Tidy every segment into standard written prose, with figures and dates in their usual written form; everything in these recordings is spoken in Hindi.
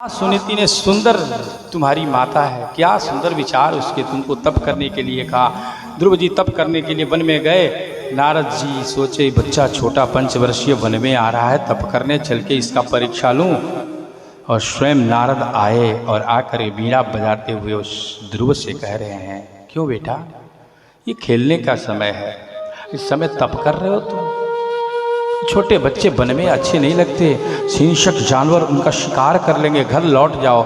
सुनीति ने सुंदर तुम्हारी माता है, क्या सुंदर विचार उसके, तुमको तप करने के लिए कहा। ध्रुव जी तप करने के लिए वन में गए। नारद जी सोचे बच्चा छोटा 5 वर्षीय वन में आ रहा है तप करने, चल के इसका परीक्षा लूं। और स्वयं नारद आए और आकर बीड़ा बजाते हुए उस ध्रुव से कह रहे हैं, क्यों बेटा, ये खेलने का समय है, इस समय तप कर रहे हो तुम? छोटे बच्चे वन में अच्छे नहीं लगते, हिंसक जानवर उनका शिकार कर लेंगे, घर लौट जाओ।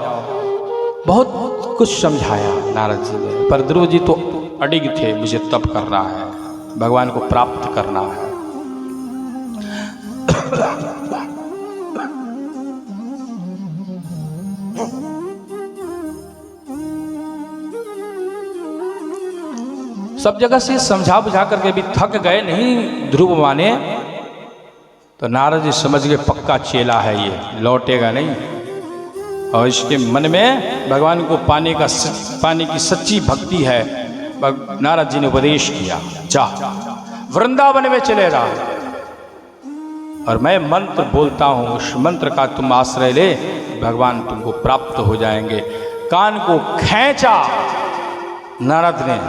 बहुत कुछ समझाया नारद जी ने, पर ध्रुव जी तो अडिग थे, मुझे तप करना है, भगवान को प्राप्त करना है। सब जगह से समझा बुझा करके भी थक गए, नहीं ध्रुव माने, तो नारद जी समझ गए पक्का चेला है ये, लौटेगा नहीं। और इसके मन में भगवान को पाने की सच्ची भक्ति है। नारद जी ने उपदेश किया, जा वृंदावन में चले रहा और मैं मंत्र बोलता हूं, उस मंत्र का तुम आश्रय ले, भगवान तुमको प्राप्त हो जाएंगे। कान को खींचा नारद ने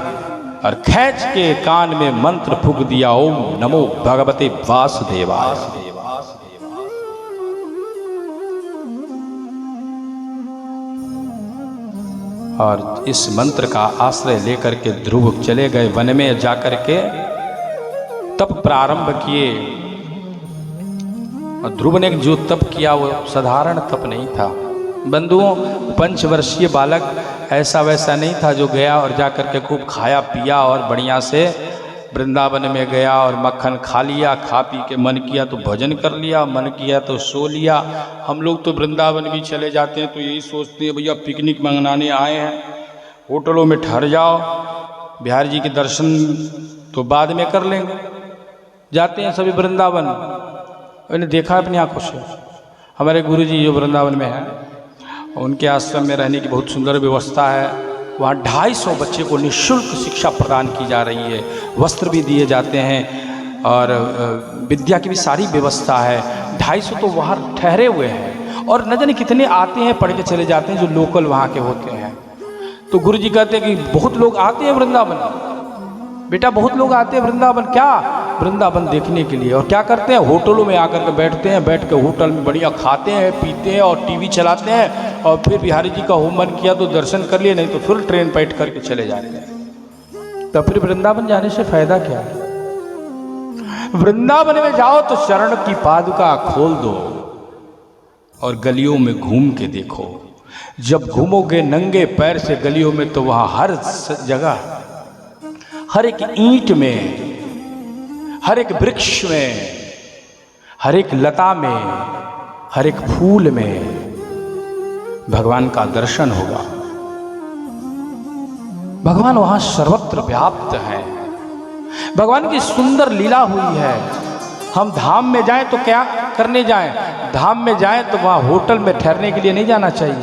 और खींच के कान में मंत्र फूंक दिया, ओम नमो भगवते वासुदेवाय। और इस मंत्र का आश्रय लेकर के ध्रुव चले गए वन में, जाकर के तप प्रारंभ किए। और ध्रुव ने जो तप किया वो साधारण तप नहीं था बंधुओं। 5 वर्षीय बालक ऐसा वैसा नहीं था जो गया और जाकर के खूब खाया पिया और बढ़िया से वृंदावन में गया और मक्खन खा लिया, खा पी के मन किया तो भजन कर लिया, मन किया तो सो लिया। हम लोग तो वृंदावन भी चले जाते हैं तो यही सोचते हैं भैया पिकनिक मनाने आए हैं, होटलों में ठहर जाओ, बिहार जी के दर्शन तो बाद में कर लेंगे। जाते हैं सभी वृंदावन, मैंने देखा अपनी आंखों से। हमारे गुरुजी जो वृंदावन में हैं, उनके आश्रम में रहने की बहुत सुंदर व्यवस्था है। वहाँ 250 बच्चे को निःशुल्क शिक्षा प्रदान की जा रही है, वस्त्र भी दिए जाते हैं और विद्या की भी सारी व्यवस्था है। 250 तो वहाँ ठहरे हुए हैं और न जाने कितने आते हैं, पढ़ के चले जाते हैं जो लोकल वहाँ के होते हैं। तो गुरुजी कहते हैं कि बहुत लोग आते हैं वृंदावन, बेटा बहुत लोग आते हैं वृंदावन, क्या वृंदावन देखने के लिए। और क्या करते हैं, होटलों में आकर के बैठते हैं, बैठ के होटल में बढ़िया खाते हैं पीते हैं और टीवी चलाते हैं। और फिर बिहारी जी का होम मन किया तो दर्शन कर लिए, नहीं तो फिर ट्रेन बैठ करके चले जाते हैं। तो फिर वृंदावन जाने से फायदा क्या है? वृंदावन में जाओ तो चरण की पादुका खोल दो और गलियों में घूम के देखो। जब घूमोगे नंगे पैर से गलियों में तो वहां हर जगह, हर एक ईंट में, हर एक वृक्ष में, हर एक लता में, हर एक फूल में भगवान का दर्शन होगा। भगवान वहां सर्वत्र व्याप्त है, भगवान की सुंदर लीला हुई है। हम धाम में जाएं तो क्या करने जाएं? धाम में जाएं तो वहां होटल में ठहरने के लिए नहीं जाना चाहिए।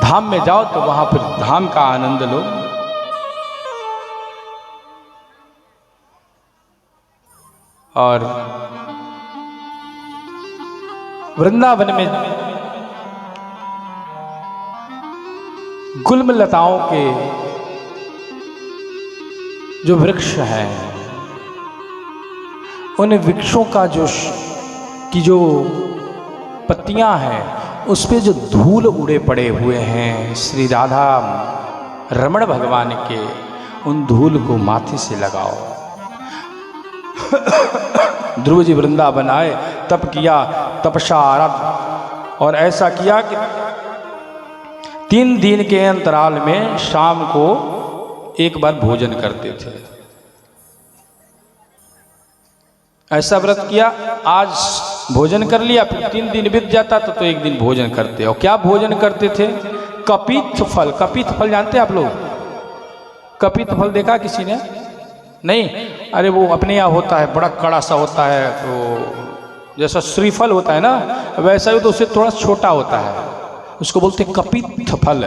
धाम में जाओ तो वहां पर धाम का आनंद लो। और वृंदावन में गुल्म लताओं के जो वृक्ष हैं, उन वृक्षों का जो पत्तियां हैं उस पे जो धूल उड़े पड़े हुए हैं श्री राधा रमण भगवान के, उन धूल को माथे से लगाओ। ध्रुव जी वृंदावन आए, तप किया, तपस्या आरंभ, और ऐसा किया कि 3 दिन के अंतराल में शाम को एक बार भोजन करते थे। ऐसा व्रत किया, आज भोजन कर लिया, फिर 3 दिन बीत जाता तो 1 दिन भोजन करते। और क्या भोजन करते थे? कपित फल। कपित फल जानते हैं आप लोग? कपित फल देखा किसी ने? नहीं? अरे वो अपने यहाँ होता है, बड़ा कड़ा सा होता है, तो जैसा श्रीफल होता है ना, वैसा ही तो उससे थोड़ा छोटा होता है, उसको बोलते कपित फल।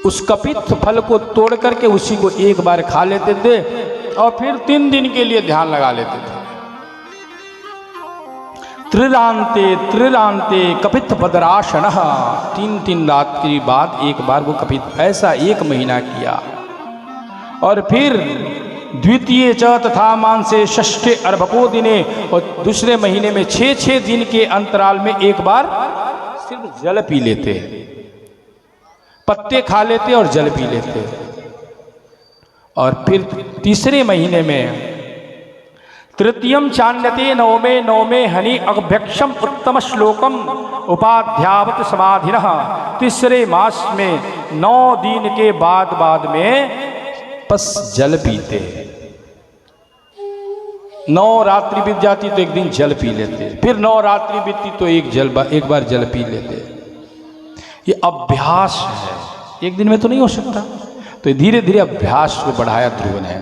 उस कपित फल को तोड़ करके उसी को एक बार खा लेते थे और फिर 3 दिन के लिए ध्यान लगा लेते थे। त्रिलांते त्रिलांते कपित बदराशन, 3 रात्रि बाद एक बार वो कपित, ऐसा 1 महीना किया। और फिर द्वितीय च तथा मानसे षष्ठे अर्भको दिने, और दूसरे महीने में 6 दिन के अंतराल में एक बार सिर्फ जल पी लेते, पत्ते खा लेते और जल पी लेते। और फिर तीसरे महीने में तृतीयम चान्यते नवमे हनि अभ्यक्षम उत्तम श्लोकम उपाध्यावत समाधिनः, तीसरे मास में 9 दिन के बाद में बस जल पीते। 9 रात्रि बीत जाती तो एक दिन जल पी लेते, फिर 9 रात्रि बीतती तो एक बार जल पी लेते। ये अभ्यास है, एक दिन में तो नहीं हो सकता। तो धीरे धीरे अभ्यास को बढ़ाया ध्रुव ने,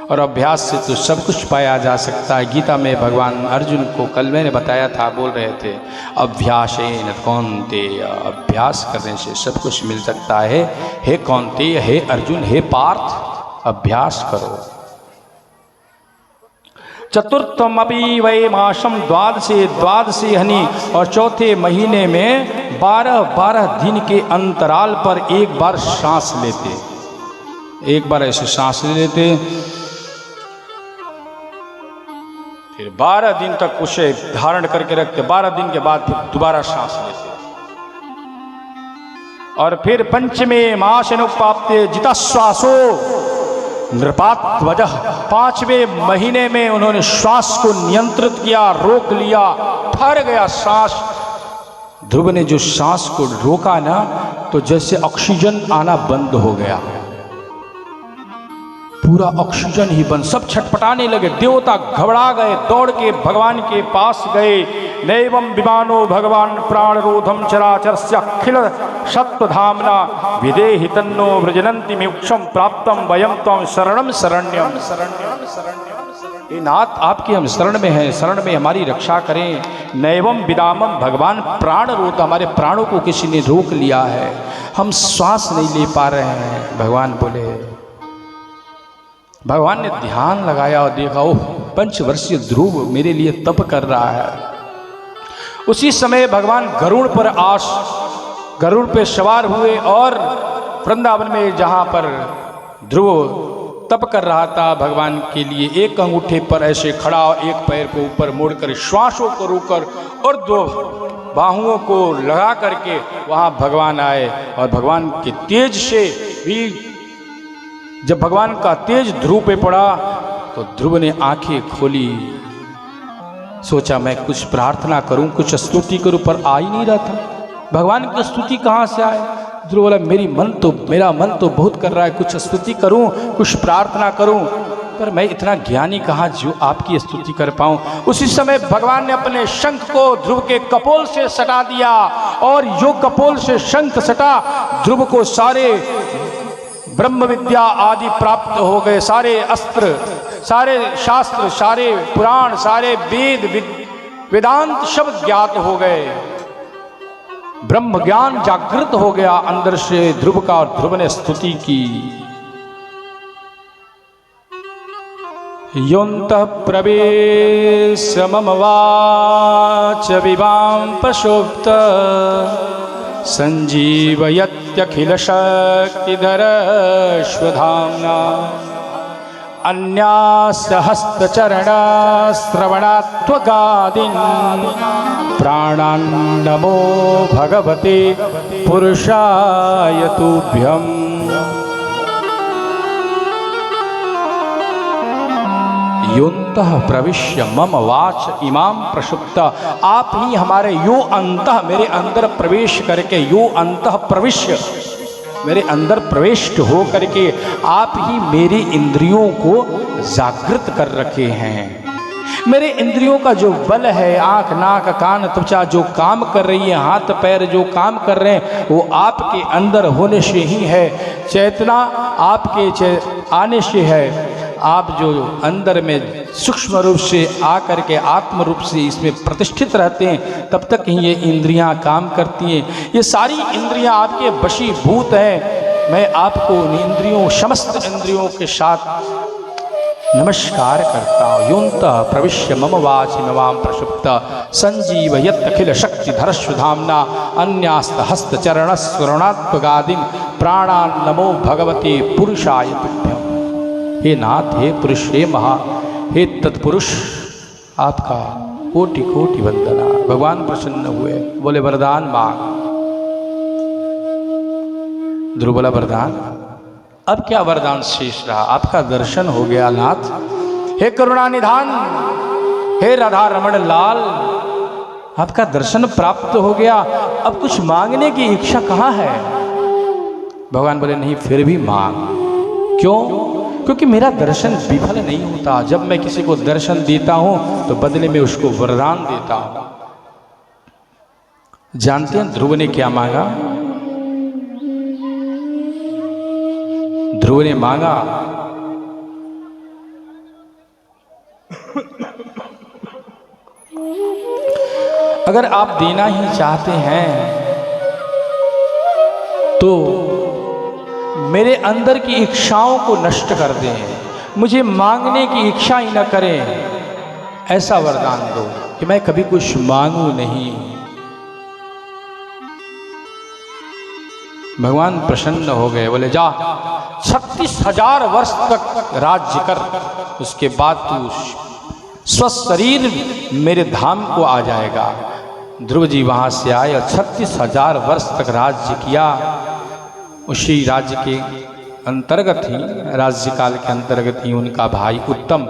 और अभ्यास से तो सब कुछ पाया जा सकता है। गीता में भगवान अर्जुन को कल मैंने बताया था, बोल रहे थे अभ्यासेन कौन्तेय, अभ्यास करने से सब कुछ मिल सकता है। हे कौन्तेय, हे अर्जुन, हे पार्थ, अभ्यास करो। चतुर्थमपि वै मासम द्वादशे हनि, और चौथे महीने में 12 दिन के अंतराल पर एक बार सांस लेते, एक बार ऐसे सांस ले लेते, फिर 12 दिन तक उसे धारण करके रखते, 12 दिन के बाद फिर दोबारा सांस लेते। और फिर पंचमे मास अनुपाप्ते जिताश्वासो नृपात्वजः, 5वें महीने में उन्होंने श्वास को नियंत्रित किया, रोक लिया, ठहर गया सांस। ध्रुव ने जो सांस को रोका ना, तो जैसे ऑक्सीजन आना बंद हो गया, पूरा ऑक्सीजन ही बंद, सब छटपटाने लगे। देवता घबरा गए, दौड़ के भगवान के पास गए। नैवं विमानो भगवान प्राणरोधम चराचरस्य अखिल सत्वधामना विदेहि तन्नो व्रजनन्ति मोक्षम प्राप्तम वयम त्वं शरणम शरण्यम। हे नाथ, आपके हम शरण में हैं, शरण में हमारी रक्षा करें। नैवं विदामम, भगवान प्राणरोध, हमारे प्राणों को किसी ने रोक लिया है, हम श्वास नहीं ले पा रहे हैं। भगवान बोले, भगवान ने ध्यान लगाया और देखा, ओह 5 वर्षीय ध्रुव मेरे लिए तप कर रहा है। उसी समय भगवान गरुड़ पे सवार हुए और वृंदावन में जहाँ पर ध्रुव तप कर रहा था भगवान के लिए, एक अंगूठे पर ऐसे खड़ा, एक पैर को ऊपर मोड़कर, श्वासों को रोककर और 2 बाहुओं को लगा करके वहाँ भगवान आए। और भगवान के तेज से भी, जब भगवान का तेज ध्रुव पे पड़ा तो ध्रुव ने आंखें खोली, सोचा मैं कुछ प्रार्थना करूं, कुछ स्तुति करूं, पर आ ही नहीं रहा था। भगवान की स्तुति कहाँ से आए? ध्रुव बोला, मेरा मन तो बहुत कर रहा है, कुछ स्तुति करूं, कुछ प्रार्थना करूं, पर मैं इतना ज्ञानी कहाँ जो आपकी स्तुति कर पाऊं। उसी समय भगवान ने अपने शंख को ध्रुव के कपोल से सटा दिया, और जो कपोल से शंख सटा, ध्रुव को सारे ब्रह्म विद्या आदि प्राप्त हो गए, सारे अस्त्र, सारे शास्त्र, सारे पुराण, सारे वेद वेदांत सब ज्ञात हो गए। ब्रह्म ज्ञान जागृत हो गया अंदर से ध्रुव का, और ध्रुव ने स्तुति की। योऽन्तः प्रवेश मम वाच विवां प्रशोप्त संजीवयत्यखिल शक्तिधरश्वधाम्ना अन्यासहस्तचरणश्रवणात्वगादीन् प्राणान् नमो भगवते पुरुषाय तुभ्यम्। योऽन्तः प्रविश्य मम वाच इमाम प्रसुप्त, आप ही हमारे यो अंतः, मेरे अंदर प्रवेश करके, यो अंतः प्रविश्य, मेरे अंदर प्रविष्ट हो करके आप ही मेरी इंद्रियों को जागृत कर रखे हैं। मेरे इंद्रियों का जो बल है, आँख नाक कान त्वचा जो काम कर रही है, हाथ पैर जो काम कर रहे हैं, वो आपके अंदर होने से ही है। चेतना आपके आने से है। आप जो अंदर में सूक्ष्म रूप से आकर के आत्म रूप से इसमें प्रतिष्ठित रहते हैं, तब तक ही ये इंद्रियां काम करती हैं। ये सारी इंद्रियां आपके वशीभूत हैं। मैं आपको इंद्रियों, समस्त इंद्रियों के साथ नमस्कार करता हूँ। योऽन्तः प्रविश्य मम वाचि ममां प्रसुप्त संजीवयत्यखिल शक्तिधर सुधाम्ना अन्यास्तहस्तचरणस्वरुणात्मगादिं प्राणान् नमो भगवते पुरुषाय तुभ्यम्। हे नाथ, हे पुरुष, हे महा, हे तत्पुरुष, आपका कोटि कोटि वंदना। भगवान प्रसन्न हुए, बोले वरदान मांग। ध्रुव बोला वरदान। अब क्या वरदान शेष रहा? आपका दर्शन हो गया नाथ, हे करुणा निधान, हे राधा रमण लाल, आपका दर्शन प्राप्त हो गया। अब कुछ मांगने की इच्छा कहाँ है? भगवान बोले नहीं, फिर भी मांग। क्यों? क्योंकि मेरा दर्शन विफल नहीं होता। जब मैं किसी को दर्शन देता हूं तो बदले में उसको वरदान देता हूं। जानते हैं ध्रुव ने क्या मांगा? ध्रुव ने मांगा, अगर आप देना ही चाहते हैं तो मेरे अंदर की इच्छाओं को नष्ट कर दें, मुझे मांगने की इच्छा ही न करें, ऐसा वरदान दो कि मैं कभी कुछ मांगू नहीं। भगवान प्रसन्न हो गए, बोले जा 36,000 वर्ष तक राज्य कर, उसके बाद तू स्वशरीर मेरे धाम को आ जाएगा। ध्रुव जी वहां से आए और 36,000 वर्ष तक राज्य किया। उसी राज्य के अंतर्गत ही, राज्यकाल के अंतर्गत ही उनका भाई उत्तम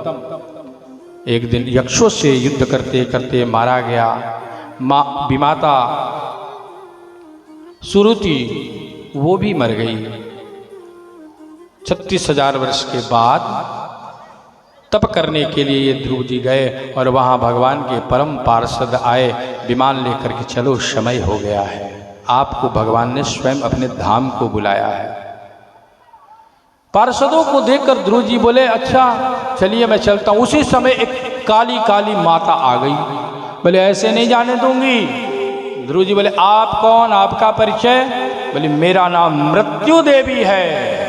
एक दिन यक्षों से युद्ध करते करते मारा गया। विमाता सुरुति वो भी मर गई। 36,000 वर्ष के बाद तप करने के लिए ये ध्रुव जी गए और वहाँ भगवान के परम पार्षद आए, विमान लेकर के चलो समय हो गया है। आपको भगवान ने स्वयं अपने धाम को बुलाया है। पार्षदों को देखकर ध्रुव जी बोले अच्छा चलिए मैं चलता हूँ। उसी समय एक काली काली माता आ गई। बोले ऐसे नहीं जाने दूंगी। ध्रुव जी बोले आप कौन, आपका परिचय? बोले मेरा नाम मृत्यु देवी है,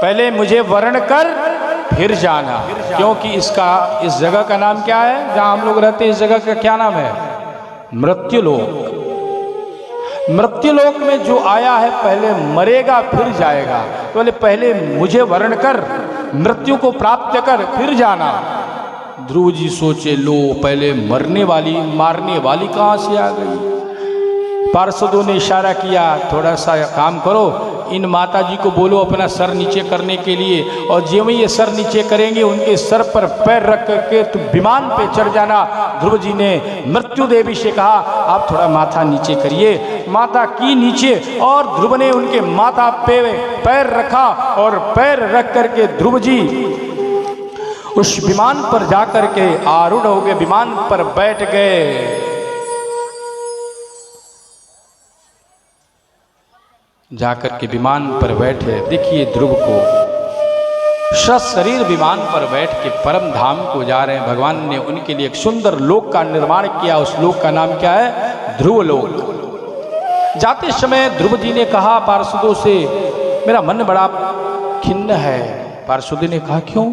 पहले मुझे वर्ण कर फिर जाना। क्योंकि इस जगह का नाम क्या है जहां हम लोग रहते हैं? इस जगह का क्या नाम है? मृत्युलोक। मृत्युलोक में जो आया है पहले मरेगा फिर जाएगा। तो बोले पहले मुझे वर्ण कर, मृत्यु को प्राप्त कर फिर जाना। ध्रुव जी सोचे लो पहले मरने वाली मारने वाली कहाँ से आ गई। पार्षदों ने इशारा किया थोड़ा सा काम करो, इन माता जी को बोलो अपना सर नीचे करने के लिए, और जो ही ये सर नीचे करेंगे उनके सर पर पैर रख करके तुम विमान पे चढ़ जाना। ध्रुव जी ने मृत्यु देवी से कहा आप थोड़ा माथा नीचे करिए। माता की नीचे और ध्रुव ने उनके माथा पे पैर रखा और पैर रख करके ध्रुव जी उस विमान पर जाकर के आरूढ़ हो गए, विमान पर बैठ गए। जाकर के विमान पर बैठे, देखिए ध्रुव को सशरीर विमान पर बैठ के परम धाम को जा रहे हैं। भगवान ने उनके लिए एक सुंदर लोक का निर्माण किया। उस लोक का नाम क्या है? ध्रुव लोक। जाते समय ध्रुव जी ने कहा पार्षदों से मेरा मन बड़ा खिन्न है। पार्षदों ने कहा क्यों?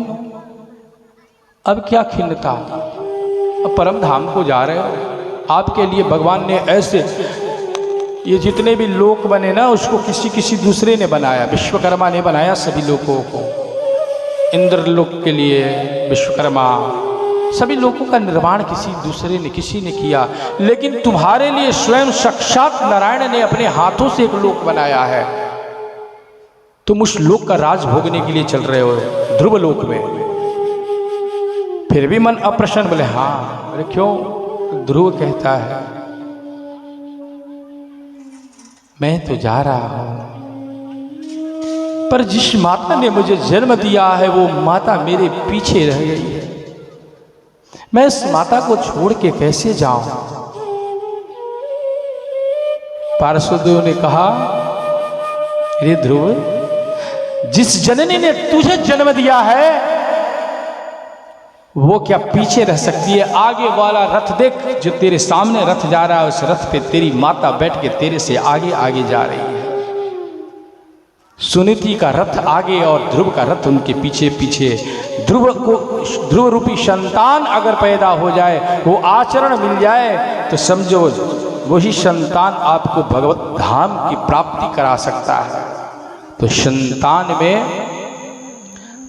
अब क्या खिन्नता, अब परम धाम को जा रहे हो। आपके लिए भगवान ने ऐसे ये जितने भी लोक बने ना उसको किसी दूसरे ने बनाया। विश्वकर्मा ने बनाया सभी लोगों को। इंद्र लोक के लिए विश्वकर्मा, सभी लोगों का निर्माण किसी ने किया। लेकिन तुम्हारे लिए स्वयं साक्षात नारायण ने अपने हाथों से एक लोक बनाया है। तुम उस लोक का राज भोगने के लिए चल रहे हो ध्रुव लोक में। फिर भी मन अप्रसन्न। बोले हाँ। बोले क्यों? ध्रुव कहता है मैं तो जा रहा हूं, पर जिस माता ने मुझे जन्म दिया है वो माता मेरे पीछे रह गई है। मैं इस माता को छोड़ के कैसे जाऊं? पार्षदों ने कहा अरे ध्रुव, जिस जननी ने तुझे जन्म दिया है वो क्या पीछे रह सकती है? आगे वाला रथ देख, जो तेरे सामने रथ जा रहा है उस रथ पे तेरी माता बैठ के तेरे से आगे आगे जा रही है। सुनीति का रथ आगे और ध्रुव का रथ उनके पीछे पीछे। ध्रुव रूपी संतान अगर पैदा हो जाए, वो आचरण मिल जाए, तो समझो वही संतान आपको भगवत धाम की प्राप्ति करा सकता है। तो संतान में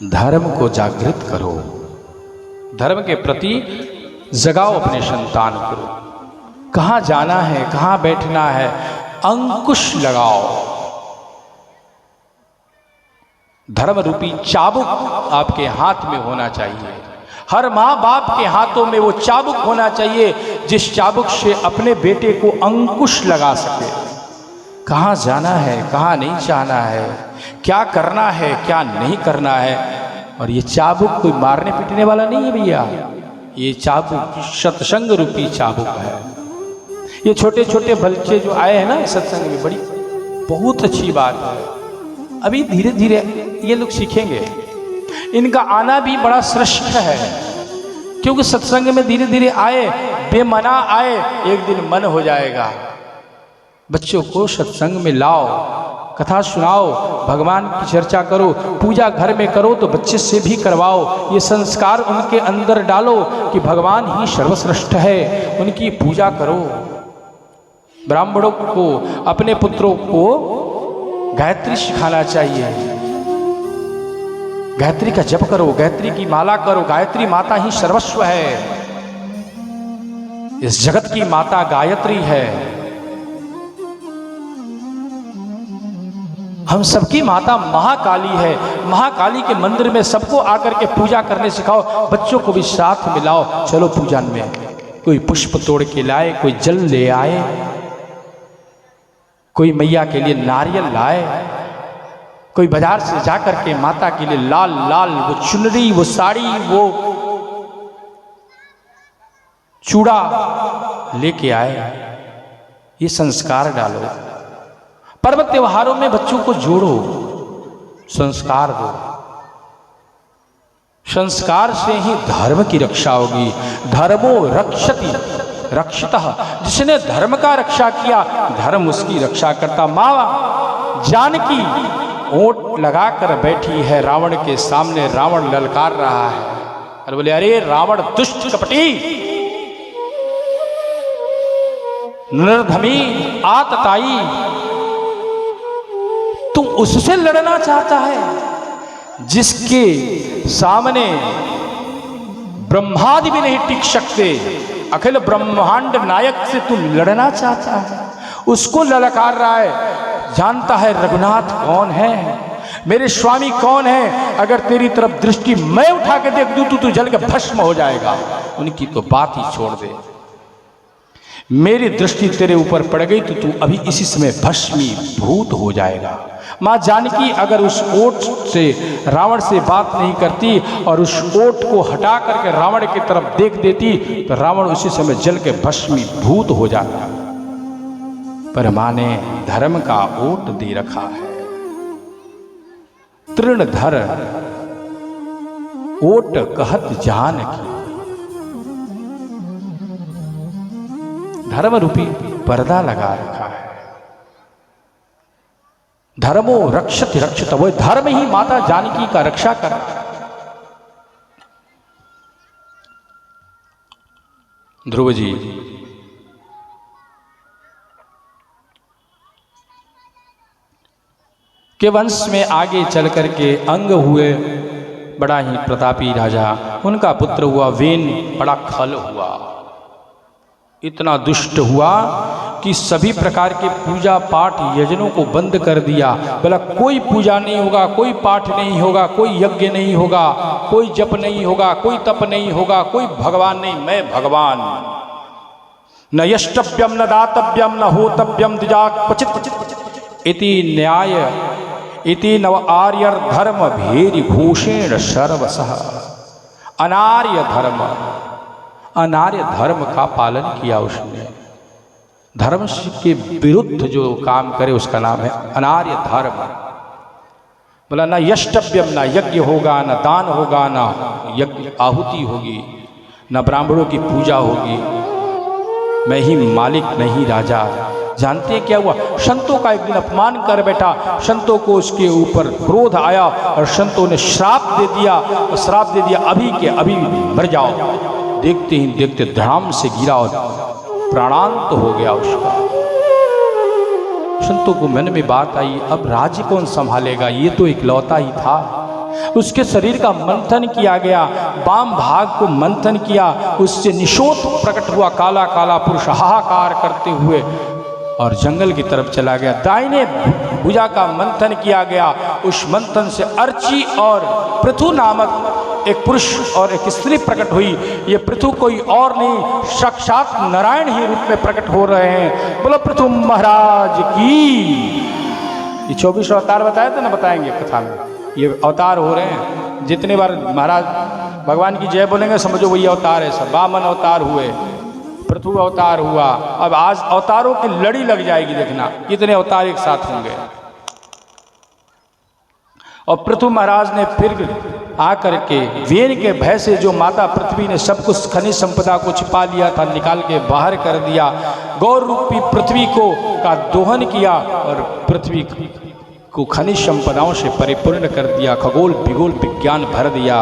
धर्म को जागृत करो, धर्म के प्रति जगाओ अपने संतान को। कहाँ जाना है, कहाँ बैठना है, अंकुश लगाओ। धर्म रूपी चाबुक आपके हाथ में होना चाहिए। हर माँ बाप के हाथों में वो चाबुक होना चाहिए जिस चाबुक से अपने बेटे को अंकुश लगा सके। कहाँ जाना है, कहाँ नहीं जाना है, क्या करना है, क्या नहीं करना है। और ये चाबुक कोई मारने पीटने वाला नहीं है भैया, ये चाबुक सत्संग रूपी चाबुक है। ये छोटे छोटे बच्चे जो आए हैं ना सत्संग में, बड़ी बहुत अच्छी बात है। अभी धीरे धीरे ये लोग सीखेंगे, इनका आना भी बड़ा श्रेष्ठ है, क्योंकि सत्संग में धीरे धीरे आए, बेमना आए, एक दिन मन हो जाएगा। बच्चों को सत्संग में लाओ, कथा सुनाओ, भगवान की चर्चा करो, पूजा घर में करो तो बच्चे से भी करवाओ। ये संस्कार उनके अंदर डालो कि भगवान ही सर्वश्रेष्ठ है, उनकी पूजा करो। ब्राह्मणों को, अपने पुत्रों को गायत्री सिखाना चाहिए। गायत्री का जप करो, गायत्री की माला करो। गायत्री माता ही सर्वस्व है, इस जगत की माता गायत्री है। हम सबकी माता महाकाली है। महाकाली के मंदिर में सबको आकर के पूजा करने सिखाओ, बच्चों को भी साथ मिलाओ। चलो पूजन में कोई पुष्प तोड़ के लाए, कोई जल ले आए, कोई मैया के लिए नारियल लाए, कोई बाजार से जाकर के माता के लिए लाल लाल वो चुनरी, वो साड़ी, वो चूड़ा लेके आए। ये संस्कार डालो। पर्व त्योहारों में बच्चों को जोड़ो, संस्कार दो। संस्कार से ही धर्म की रक्षा होगी। धर्मो रक्षति रक्षितः, जिसने धर्म का रक्षा किया धर्म उसकी रक्षा करता। माँ जानकी ओट लगाकर बैठी है रावण के सामने, रावण ललकार रहा है और बोले, अरे रावण दुष्ट कपटी निर्धमी आतताई, तू उससे लड़ना चाहता है जिसके सामने ब्रह्मादि भी नहीं टिक सकते। अखिल ब्रह्मांड नायक से तू लड़ना चाहता है, उसको ललकार रहा है। जानता है रघुनाथ कौन है, मेरे स्वामी कौन है। अगर तेरी तरफ दृष्टि मैं उठा के देख दूं तो तू जल के भस्म हो जाएगा। उनकी तो बात ही छोड़ दे। मेरी दृष्टि तेरे ऊपर पड़ गई तो तू अभी इसी समय भस्मीभूत हो जाएगा। माँ जानकी अगर उस ओट से रावण से बात नहीं करती और उस ओट को हटा करके रावण की तरफ देख देती तो रावण उसी समय जल के भस्मीभूत हो जाता। पर माँ ने धर्म का ओट दे रखा है। तृणधर ओट कहत जानकी, धर्म रूपी पर्दा लगा रखा है। धर्मो रक्षति रक्षित, वो धर्म ही माता जानकी का रक्षा कर। ध्रुव जी के वंश में आगे चल करके अंग हुए बड़ा ही प्रतापी राजा। उनका पुत्र हुआ वेन, बड़ा खल हुआ, इतना दुष्ट हुआ कि सभी प्रकार के पूजा पाठ यज्ञों को बंद कर दिया। बोला कोई पूजा नहीं होगा, कोई पाठ नहीं होगा, कोई यज्ञ नहीं होगा, कोई जप नहीं होगा, कोई तप नहीं होगा, कोई भगवान नहीं, मैं भगवान। न यष्टव्यम न दातव्यम न होतव्यम द्विजा क्वचित् इति न्याय इति नव आर्य धर्म भेरी भूषेण सर्वसः। अनार्य धर्म, अनार्य धर्म का पालन किया उसने। धर्म के विरुद्ध जो काम करे उसका नाम है अनार्य धर्म। बोला ना यष्टव्यम, ना यज्ञ होगा, ना दान होगा, ना यज्ञ आहुति होगी, ना ब्राह्मणों की पूजा होगी। मैं ही मालिक, नहीं राजा। जानते हैं क्या हुआ? संतों का एक दिन अपमान कर बैठा, संतों को उसके ऊपर क्रोध आया और संतों ने श्राप दे दिया, और श्राप दे दिया अभी के अभी मर जाओ। देखते ही देखते धड़ाम से गिरा और प्राणांत हो गया उसका। संतों को मन में बात आई, अब राज्य कौन संभालेगा, ये तो इकलौता ही था। उसके शरीर का मंथन किया गया, वाम भाग को मंथन किया, उससे निशोथ प्रकट हुआ काला काला पुरुष हाहाकार करते हुए और जंगल की तरफ चला गया। दाहिने भुजा का मंथन किया गया, उस मंथन से अर्ची और पृथु नामक एक पुरुष और एक स्त्री प्रकट हुई। ये पृथु कोई और नहीं, साक्षात नारायण ही रूप में प्रकट हो रहे हैं। बोलो पृथु महाराज की। ये 24 अवतार बताए थे ना, बताएंगे कथा में, ये अवतार हो रहे हैं। जितने बार महाराज भगवान की जय बोलेंगे समझो वही अवतार है सब। वामन अवतार हुए, पृथु अवतार हुआ, अब आज अवतारों की लड़ी लग जाएगी, देखना कितने अवतार एक साथ होंगे। और पृथु महाराज ने फिर आकर के वेन के भय से जो माता पृथ्वी ने सब कुछ खनिज संपदा को छिपा लिया था, निकाल के बाहर कर दिया। गौर रूपी पृथ्वी को का दोहन किया और पृथ्वी को खनिज संपदाओं से परिपूर्ण कर दिया, खगोल विगोल विज्ञान भर दिया।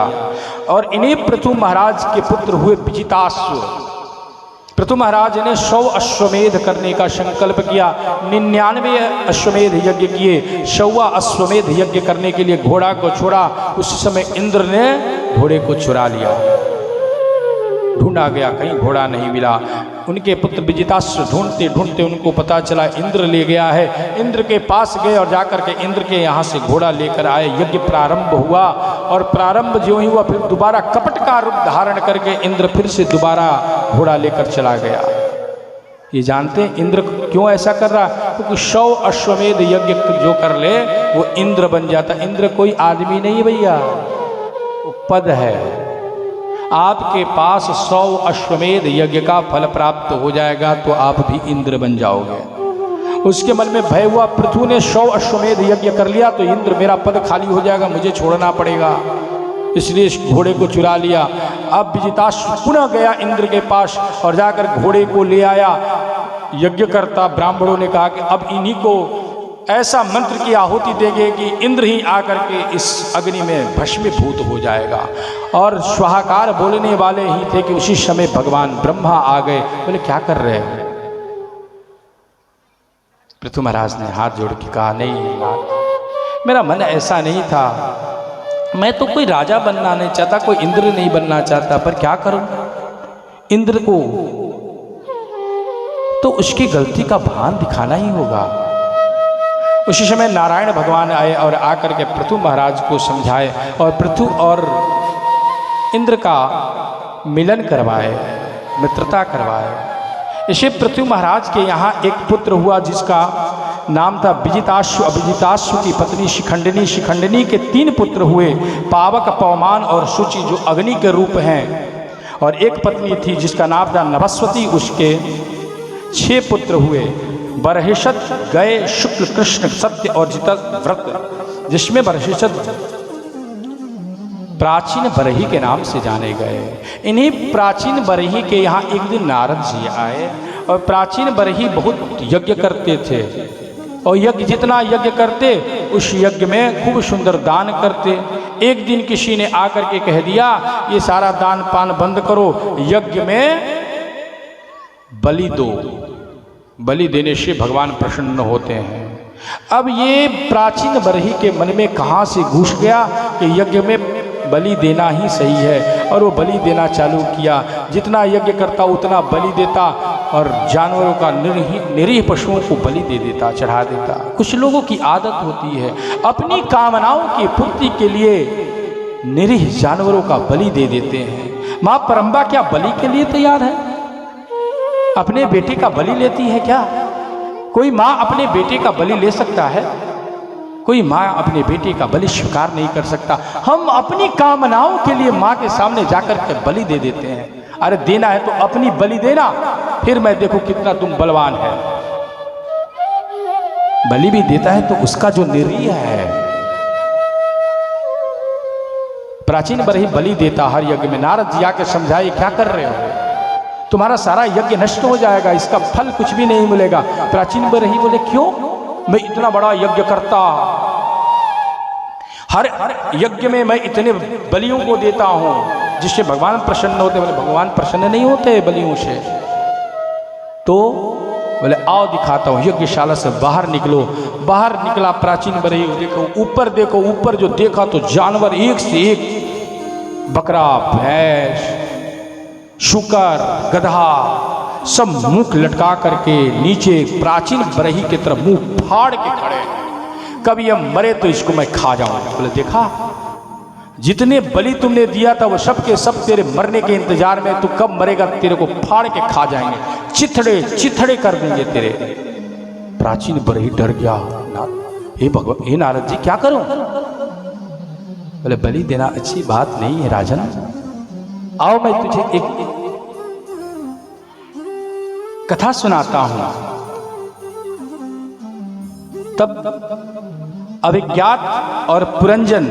और इन्हीं पृथु महाराज के पुत्र हुए विजिताश्व। पृथु महाराज ने 100 अश्वमेध करने का संकल्प किया, 99 अश्वमेध यज्ञ किए, 100वां अश्वमेध यज्ञ करने के लिए घोड़ा को छोड़ा। उस समय इंद्र ने घोड़े को चुरा लिया, ढूंढा गया, कहीं घोड़ा नहीं मिला। उनके पुत्र विजिताश्व ढूंढते ढूंढते उनको पता चला इंद्र ले गया है। इंद्र के पास गए और जाकर के इंद्र के यहाँ से घोड़ा लेकर आए। यज्ञ प्रारंभ हुआ और प्रारंभ जो ही हुआ, फिर दोबारा कपट का रूप धारण करके इंद्र फिर से दोबारा घोड़ा लेकर चला गया। ये जानते हैं इंद्र क्यों ऐसा कर रहा? क्योंकि 100 अश्वमेध यज्ञ जो कर ले वो इंद्र बन जाता। इंद्र कोई आदमी नहीं भैया, वो पद है। आपके पास 100 अश्वमेध यज्ञ का फल प्राप्त हो जाएगा तो आप भी इंद्र बन जाओगे। उसके मन में भय हुआ, पृथु ने 100 अश्वमेध यज्ञ कर लिया तो इंद्र मेरा पद खाली हो जाएगा, मुझे छोड़ना पड़ेगा, इसलिए इस घोड़े को चुरा लिया। अब विजिताश्व पुनः गया इंद्र के पास और जाकर घोड़े को ले आया। यज्ञ करता ब्राह्मणों ने कहा कि अब इन्हीं को ऐसा मंत्र की आहुति देंगे कि इंद्र ही आकर के इस अग्नि में भस्मीभूत हो जाएगा। और स्वाहाकार बोलने वाले ही थे कि उसी समय भगवान ब्रह्मा आ गए। बोले क्या कर रहे हो? पृथु महाराज ने हाथ जोड़ के कहा, नहीं नाथ, मेरा मन ऐसा नहीं था, मैं तो कोई राजा बनना नहीं चाहता, कोई इंद्र नहीं बनना चाहता, पर क्या करूं? इंद्र को तो उसकी गलती का भान दिखाना ही होगा। उसी समय नारायण भगवान आए और आकर के पृथु महाराज को समझाए और पृथु और इंद्र का मिलन करवाए, मित्रता करवाए। इसे पृथु महाराज के यहाँ एक पुत्र हुआ जिसका नाम था विजिताश्व। विजिताश्व की पत्नी शिखंडिनी, शिखंडिनी के 3 पुत्र हुए, पावक, पवमान और शुचि, जो अग्नि के रूप हैं। और एक पत्नी थी जिसका नाम था नभस्वती, उसके 6 पुत्र हुए, बरहिषद, गए, शुक्ल, कृष्ण, सत्य और जित व्रत, जिसमें बरहिषद प्राचीन बरही के नाम से जाने गए। इन्हीं प्राचीन बरही के यहाँ एक दिन नारद जी आए और प्राचीन बरही बहुत यज्ञ करते थे और यज्ञ जितना यज्ञ करते उस यज्ञ में खूब सुंदर दान करते। एक दिन किसी ने आकर के कह दिया ये सारा दान पान बंद करो, यज्ञ में बलि दो, बलि देने से भगवान प्रसन्न होते हैं। अब ये प्राचीन बरही के मन में कहाँ से घुस गया कि यज्ञ में बलि देना ही सही है, और वो बलि देना चालू किया। जितना यज्ञ करता उतना बलि देता और जानवरों का निरीह पशुओं को बलि दे देता, चढ़ा देता। कुछ लोगों की आदत होती है अपनी कामनाओं की पूर्ति के लिए निरीह जानवरों का बलि दे देते हैं। माँ परम्बा क्या बलि के लिए तैयार है? अपने बेटे का बलि लेती है क्या? कोई माँ अपने बेटे का बलि ले सकता है? कोई माँ अपने बेटे का बलि स्वीकार नहीं कर सकता। हम अपनी कामनाओं के लिए माँ के सामने जाकर के बलि दे देते हैं। अरे देना है तो अपनी बलि देना, फिर मैं देखूं कितना तुम बलवान है। बलि भी देता है तो उसका जो निरीह है। प्राचीन बरही बलि देता हर यज्ञ में। नारद जी आके समझाए क्या कर रहे हो? तुम्हारा सारा यज्ञ नष्ट हो जाएगा, इसका फल कुछ भी नहीं मिलेगा। प्राचीन बरही बोले क्यों? मैं इतना बड़ा यज्ञ करता, हर यज्ञ में मैं इतने बलियों को देता हूं जिससे भगवान प्रसन्न होते। बोले भगवान प्रसन्न नहीं होते बलियों से। तो बोले आओ दिखाता हूँ। यज्ञशाला से बाहर निकलो। बाहर निकला प्राचीन बरही, देखो ऊपर, देखो ऊपर जो देखा तो जानवर एक से एक, बकरा, भैंस, शुकर, गधा, सब मुंह लटका करके नीचे प्राचीन बरही की तरफ मुंह फाड़ के खड़े। कभी ये मरे तो इसको मैं खा जाऊं। बोले देखा, जितने बलि तुमने दिया था वो सब के सब तेरे मरने के इंतजार में, तू कब मरेगा, तेरे को फाड़ के खा जाएंगे, चिथड़े चिथड़े कर देंगे तेरे। प्राचीन बरही डर गया। हे भगवान, हे नारद जी क्या करूं? बोले बलि देना अच्छी बात नहीं है राजन। आओ मैं तुझे एक कथा सुनाता हूं। तब अभिज्ञात और पुरंजन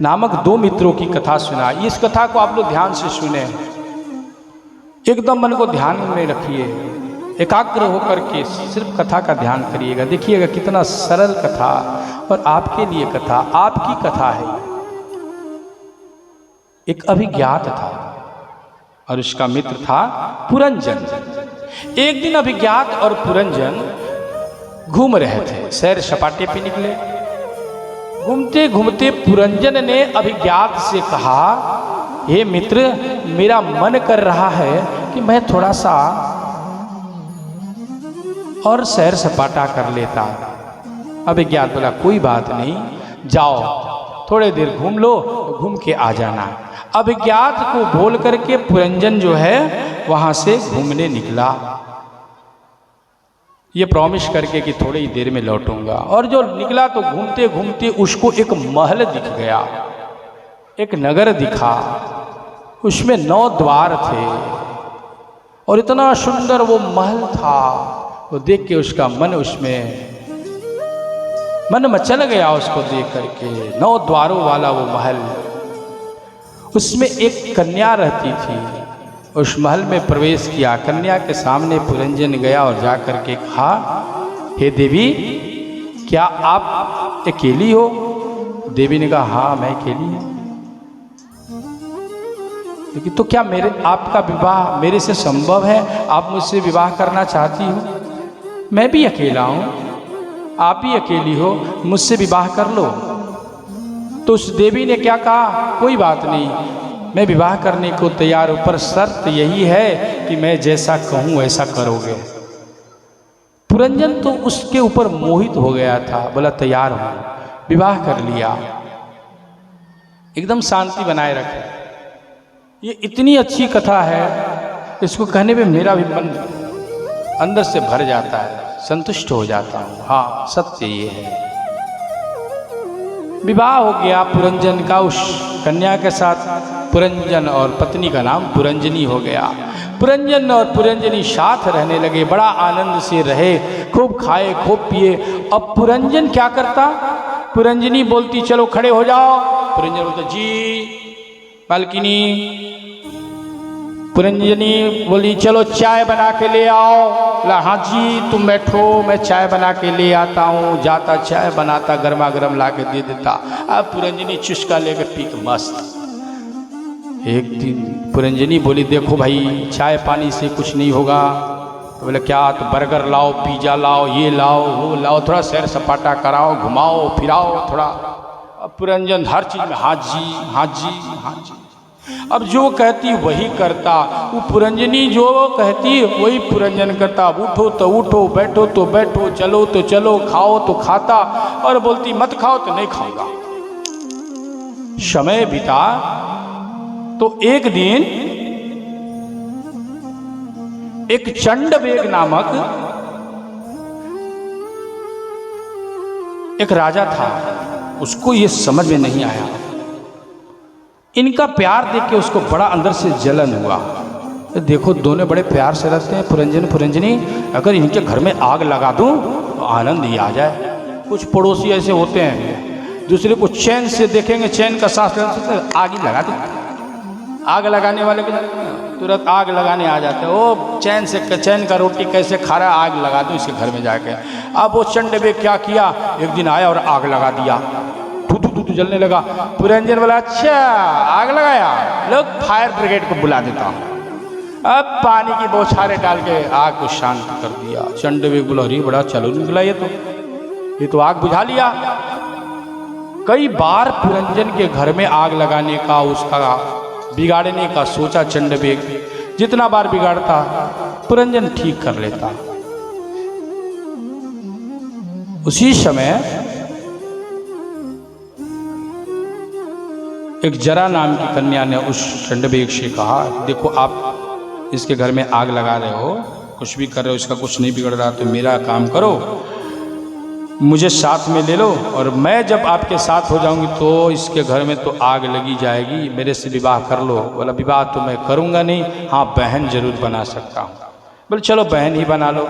नामक दो मित्रों की कथा सुना। इस कथा को आप लोग ध्यान से सुने, एकदम मन को ध्यान में रखिए, एकाग्र होकर के सिर्फ कथा का ध्यान करिएगा। देखिएगा कितना सरल कथा और आपके लिए कथा, आपकी कथा है। एक अभिज्ञात था और उसका मित्र था पुरंजन। एक दिन अभिज्ञात और पुरंजन घूम रहे थे, सैर सपाटे पे निकले। घूमते घूमते पुरंजन ने अभिज्ञात से कहा, हे मित्र, मेरा मन कर रहा है कि मैं थोड़ा सा और सैर सपाटा कर लेता। अभिज्ञात बोला कोई बात नहीं, जाओ थोड़े देर घूम लो, घूम के आ जाना। अभिज्ञात को बोल करके पुरंजन जो है वहां से घूमने निकला, ये प्रॉमिस करके कि थोड़ी ही देर में लौटूंगा। और जो निकला तो घूमते घूमते उसको एक महल दिख गया, एक नगर दिखा। उसमें 9 द्वार थे और इतना सुंदर वो महल था। वो देख के उसका मन मन मचल गया उसको देख करके। 9 द्वारों वाला वो महल, उसमें एक कन्या रहती थी। उस महल में प्रवेश किया, कन्या के सामने पुरंजन गया और जाकर के कहा, हे देवी, क्या आप अकेली हो? देवी ने कहा हाँ मैं अकेली हूँ। लेकिन तो क्या आपका विवाह मेरे से संभव है? आप मुझसे विवाह करना चाहती हो? मैं भी अकेला हूँ, आप ही अकेली हो, मुझसे विवाह कर लो। तो उस देवी ने क्या कहा, कोई बात नहीं, मैं विवाह करने को तैयार हूं, पर शर्त यही है कि मैं जैसा कहूं वैसा करोगे। पुरंजन तो उसके ऊपर मोहित हो गया था, बोला तैयार हूं, विवाह कर लिया। एकदम शांति बनाए रखे। ये इतनी अच्छी कथा है, इसको कहने पे मेरा भी मन अंदर से भर जाता है, संतुष्ट हो जाता हूं। हाँ सत्य ये है। विवाह हो गया पुरंजन का उस कन्या के साथ। पुरंजन और पत्नी का नाम पुरंजनी हो गया। पुरंजन और पुरंजनी साथ रहने लगे, बड़ा आनंद से रहे, खूब खाए खूब पिए। अब पुरंजन क्या करता, पुरंजनी बोलती चलो खड़े हो जाओ, पुरंजन बोलता जी मालकिनी। पुरंजनी बोली चलो चाय बना के ले आओ। हाँ जी तुम बैठो, मैं चाय बना के ले आता हूँ। जाता चाय बनाता, गर्मा गर्म ला के दे देता। अब पुरंजनी चुस्का लेकर पी के मस्त। एक दिन पुरंजनी बोली देखो भाई, चाय पानी से कुछ नहीं होगा। तो बोले क्या, तो बर्गर लाओ, पिज़्ज़ा लाओ, ये लाओ वो लाओ, थोड़ा सैर सपाटा कराओ, घुमाओ फिराओ थोड़ा। अब पुरंजन हर चीज़ में हाँ जी हाँ जी हाँ जी। अब जो कहती वही करता, वो पुरंजनी जो कहती वही पुरंजन करता। उठो तो उठो, बैठो तो बैठो, चलो तो चलो, खाओ तो खाता, और बोलती मत खाओ तो नहीं खाऊंगा। समय बीता तो एक दिन एक चंडवेग नामक एक राजा था, उसको ये समझ में नहीं आया। इनका प्यार देख के उसको बड़ा अंदर से जलन हुआ। देखो दोनों बड़े प्यार से रहते हैं, पुरंजन पुरंजनी, अगर इनके घर में आग लगा दूं तो आनंद ही आ जाए। कुछ पड़ोसी ऐसे होते हैं, दूसरे को चैन से देखेंगे, चैन का सांस आग ही लगा देते। आग लगाने वाले के तुरंत आग लगाने आ जाते हैं। वो चैन का रोटी कैसे खा रहा है, आग लगा दो इसके घर में जाके। अब वो चंडबेग क्या किया, एक दिन आया और आग लगा दिया, धू जलने लगा। पुरंजन बोला अच्छा आग लगाया, लोग फायर ब्रिगेड को बुला देता हूँ। अब पानी की बौछारें डाल के आग को शांत कर दिया। चंडबेग बोला अरे बड़ा चलो निकला ये तो आग बुझा लिया। कई बार पुरंजन के घर में आग लगाने का, उसका बिगाड़ने का सोचा चंडबेग। जितना बार बिगाड़ता पुरंजन ठीक कर लेता। उसी समय एक जरा नाम की कन्या ने उस चंडबेग से कहा देखो आप इसके घर में आग लगा रहे हो, कुछ भी कर रहे हो, इसका कुछ नहीं बिगड़ रहा, तो मेरा काम करो, मुझे साथ में ले लो और मैं जब आपके साथ हो जाऊंगी तो इसके घर में तो आग लगी जाएगी, मेरे से विवाह कर लो। बोला विवाह तो मैं करूंगा नहीं, हाँ बहन जरूर बना सकता हूँ। बोले चलो बहन ही बना लो।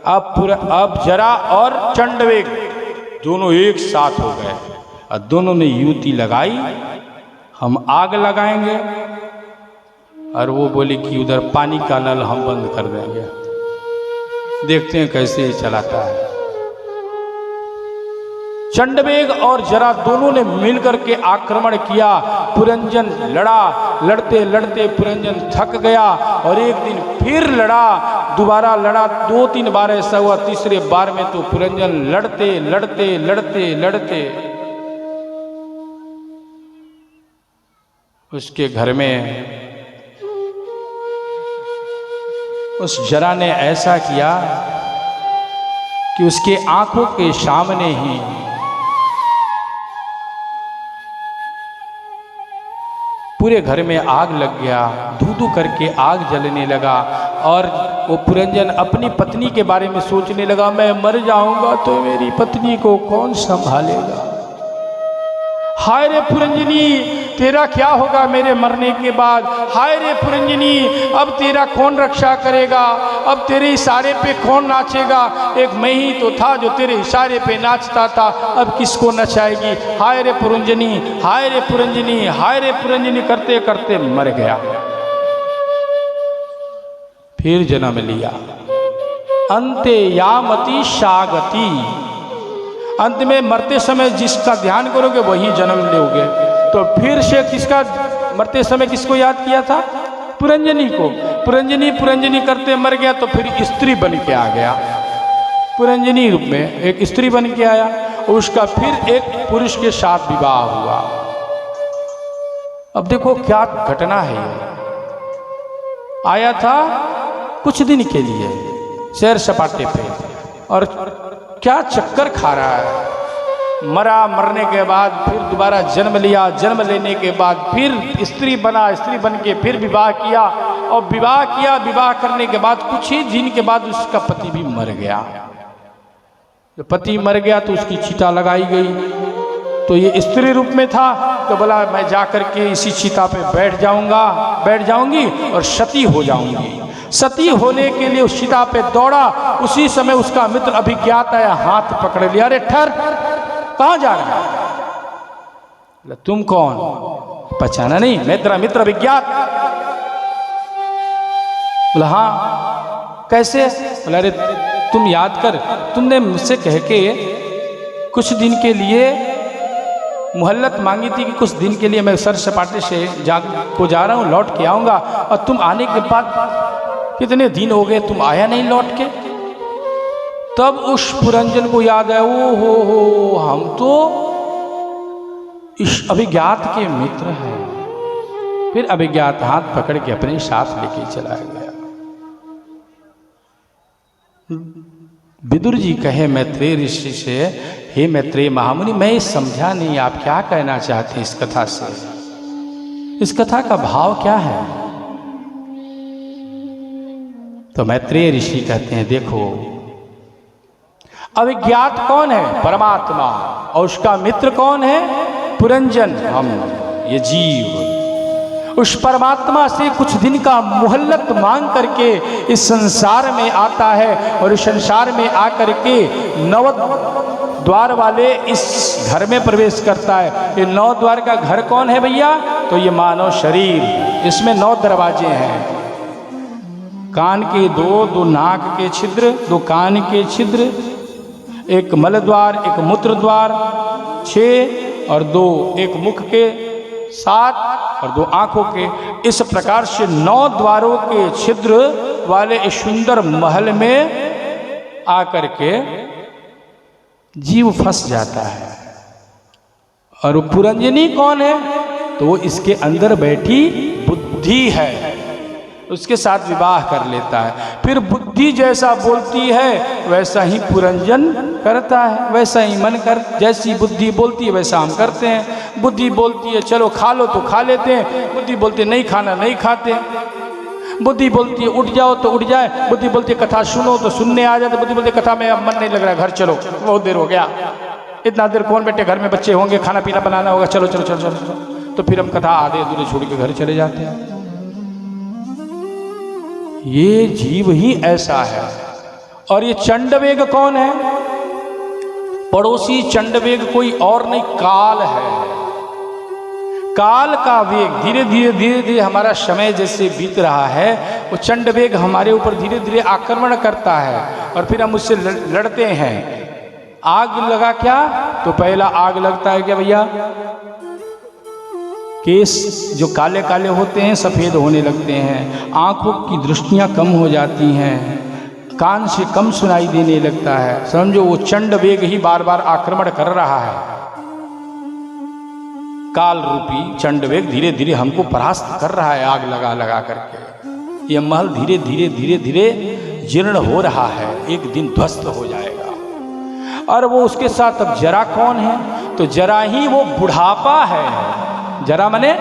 अब जरा और चंडबेग दोनों एक साथ हो गए और दोनों ने युति लगाई, हम आग लगाएंगे। और वो बोली कि उधर पानी का नल हम बंद कर देंगे, देखते हैं कैसे चलाता है। चंडबेग और जरा दोनों ने मिलकर के आक्रमण किया। पुरंजन लड़ा, लड़ते लड़ते पुरंजन थक गया और एक दिन फिर लड़ा, दोबारा लड़ा। 2-3 बार ऐसा हुआ, तीसरे बार में तो पुरंजन लड़ते लड़ते लड़ते लड़ते उसके घर में उस जरा ने ऐसा किया कि उसके आंखों के सामने ही पूरे घर में आग लग गया, धू करके आग जलने लगा। और वो पुरंजन अपनी पत्नी के बारे में सोचने लगा, मैं मर जाऊंगा तो मेरी पत्नी को कौन संभालेगा। हाय रे पुरंजनी तेरा क्या होगा मेरे मरने के बाद, हाय रे पुरंजनी अब तेरा कौन रक्षा करेगा, अब तेरे इशारे पे कौन नाचेगा। एक मैं ही तो था जो तेरे इशारे पे नाचता था, अब किसको नचाएगी। हाय रे पुरंजनी, हाय रे पुरंजनी, हाय रे पुरंजनी करते करते मर गया। फिर जन्म लिया, अंते यामति सागति, अंत में मरते समय जिसका ध्यान करोगे वही जन्म लोगे। तो फिर से किसका मरते समय किसको याद किया था, पुरंजनी को। पुरंजनी पुरंजनी करते मर गया तो फिर स्त्री बन के आ गया, पुरंजनी रूप में एक स्त्री बन के आया। उसका फिर एक पुरुष के साथ विवाह हुआ। अब देखो क्या घटना है ये। आया था कुछ दिन के लिए सैर सपाटे पे और क्या चक्कर खा रहा है। मरा, मरने के बाद फिर दोबारा जन्म लिया, जन्म लेने के बाद फिर स्त्री बना, स्त्री बन के फिर विवाह किया और विवाह किया। विवाह करने के बाद कुछ ही दिन के बाद उसका पति भी मर गया। जब पति मर गया तो उसकी चिता लगाई गई। तो ये स्त्री रूप में था तो बोला मैं जाकर के इसी चिता पे बैठ जाऊंगी और सती हो जाऊंगी। सती होने के लिए उस चिता पे दौड़ा। उसी समय उसका मित्र अभिज्ञात आया, हाथ पकड़ लिया, अरे ठहर कहाँ जा रहा है। तुम कौन, पहचाना नहीं, मैं तेरा मित्र अभिज्ञात। बोला हाँ कैसे। बोला अरे तुम याद कर, तुमने मुझसे कह के कुछ दिन के लिए मोहल्लत मांगी थी कि कुछ दिन के लिए मैं सर सपाटे से जा रहा हूँ, लौट के आऊँगा। और तुम आने के बाद कितने दिन हो गए, तुम आया नहीं लौट के। तब उस पुरंजन को याद आया, ओ हो हम तो इस अभिज्ञात के मित्र हैं। फिर अभिज्ञात हाथ पकड़ के अपने साथ लेके चला गया। विदुर जी कहे मैत्रेय ऋषि से, हे मैत्रेय महामुनि मैं समझा नहीं आप क्या कहना चाहते हैं इस कथा से, इस कथा का भाव क्या है। तो मैत्रेय ऋषि कहते हैं देखो अभिज्ञात कौन है, परमात्मा, और उसका मित्र कौन है, पुरंजन, हम ये जीव। उस परमात्मा से कुछ दिन का मोहल्लत मांग करके इस संसार में आता है और इस संसार में आकर के 9 द्वार वाले इस घर में प्रवेश करता है। ये 9 द्वार का घर कौन है भैया, तो ये मानव शरीर, इसमें 9 दरवाजे हैं। कान के दो नाक के छिद्र, 2 कान के छिद्र, 1 मल द्वार, 1 मूत्र द्वार 6 और 2 1 मुख के 7 और 2 आंखों के। इस प्रकार से 9 द्वारों के छिद्र वाले इस सुंदर महल में आकर के जीव फंस जाता है। और पुरंजनी कौन है? तो वो इसके अंदर बैठी बुद्धि है, उसके साथ विवाह कर लेता है। फिर बुद्धि जैसा बोलती है वैसा ही पुरंजन करता है, वैसा ही मन कर, जैसी बुद्धि बोलती है वैसा हम करते हैं। बुद्धि बोलती है चलो खा लो तो खा लेते हैं, बुद्धि बोलती है नहीं खाना नहीं खाते। बुद्धि बोलती है उठ जाओ तो उठ जाए, बुद्धि बोलती है कथा सुनो तो सुनने आ जाते, बुद्धि बोलती है कथा में अब मन नहीं लग रहा है घर चलो, बहुत देर हो गया, इतना देर कौन बैठे, घर में बच्चे होंगे खाना पीना बनाना होगा, चलो चलो चलो चलो, चलो। तो फिर हम कथा आधे अधूरे छोड़ के घर चले जाते हैं। ये जीव ही ऐसा है। और ये चंडवेग कौन है? पड़ोसी चंडवेग कोई और नहीं, काल है। काल का वेग धीरे धीरे हमारा समय जैसे बीत रहा है, वो चंडवेग हमारे ऊपर धीरे धीरे आक्रमण करता है और फिर हम उससे लड़ते हैं। आग लगा क्या? तो पहला आग लगता है क्या भैया? केस जो काले काले होते हैं सफ़ेद होने लगते हैं, आंखों की दृष्टियां कम हो जाती हैं, कान से कम सुनाई देने लगता है। समझो वो चंड वेग ही बार बार आक्रमण कर रहा है। काल रूपी चंड वेग धीरे धीरे हमको परास्त कर रहा है आग लगा लगा करके। ये महल धीरे धीरे जीर्ण हो रहा है, एक दिन ध्वस्त हो जाएगा। और वो उसके साथ अब जरा कौन है? तो जरा ही वो बुढ़ापा है। जरा माने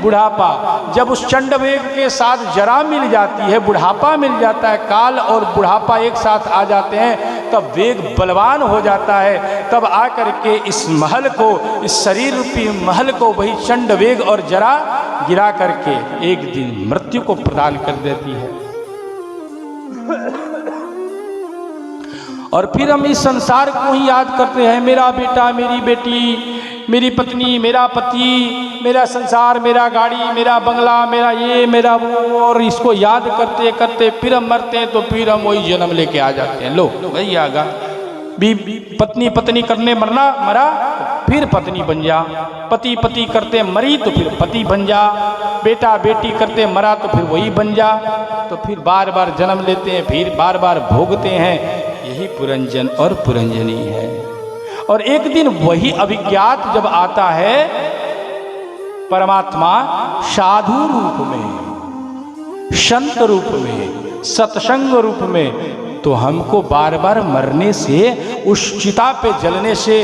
बुढ़ापा। जब उस चंडवेग के साथ जरा मिल जाती है, बुढ़ापा मिल जाता है, काल और बुढ़ापा एक साथ आ जाते हैं, तब वेग बलवान हो जाता है। तब आकर के इस महल को, इस शरीर रूपी महल को वही चंडवेग और जरा गिरा करके एक दिन मृत्यु को प्रदान कर देती है। और फिर हम इस संसार को ही याद करते हैं, मेरा बेटा, मेरी बेटी, मेरी पत्नी, मेरा पति, मेरा संसार, मेरा गाड़ी, मेरा बंगला, मेरा ये, मेरा वो, और इसको याद करते करते फिर हम मरते हैं तो फिर हम वही जन्म लेके आ जाते हैं। लो वही आगा पत्नी पत्नी करने मरा फिर पत्नी बन जा, पति पति करते मरी तो फिर पति बन जा, बेटा बेटी करते मरा तो फिर वही बन जा। तो फिर बार बार जन्म लेते हैं, फिर बार बार भोगते हैं। यही पुरंजन और पुरंजनी है। और एक दिन वही अभिज्ञात जब आता है परमात्मा साधु रूप में, संत रूप में, सत्संग रूप में, तो हमको बार बार मरने से, उस चिता पे जलने से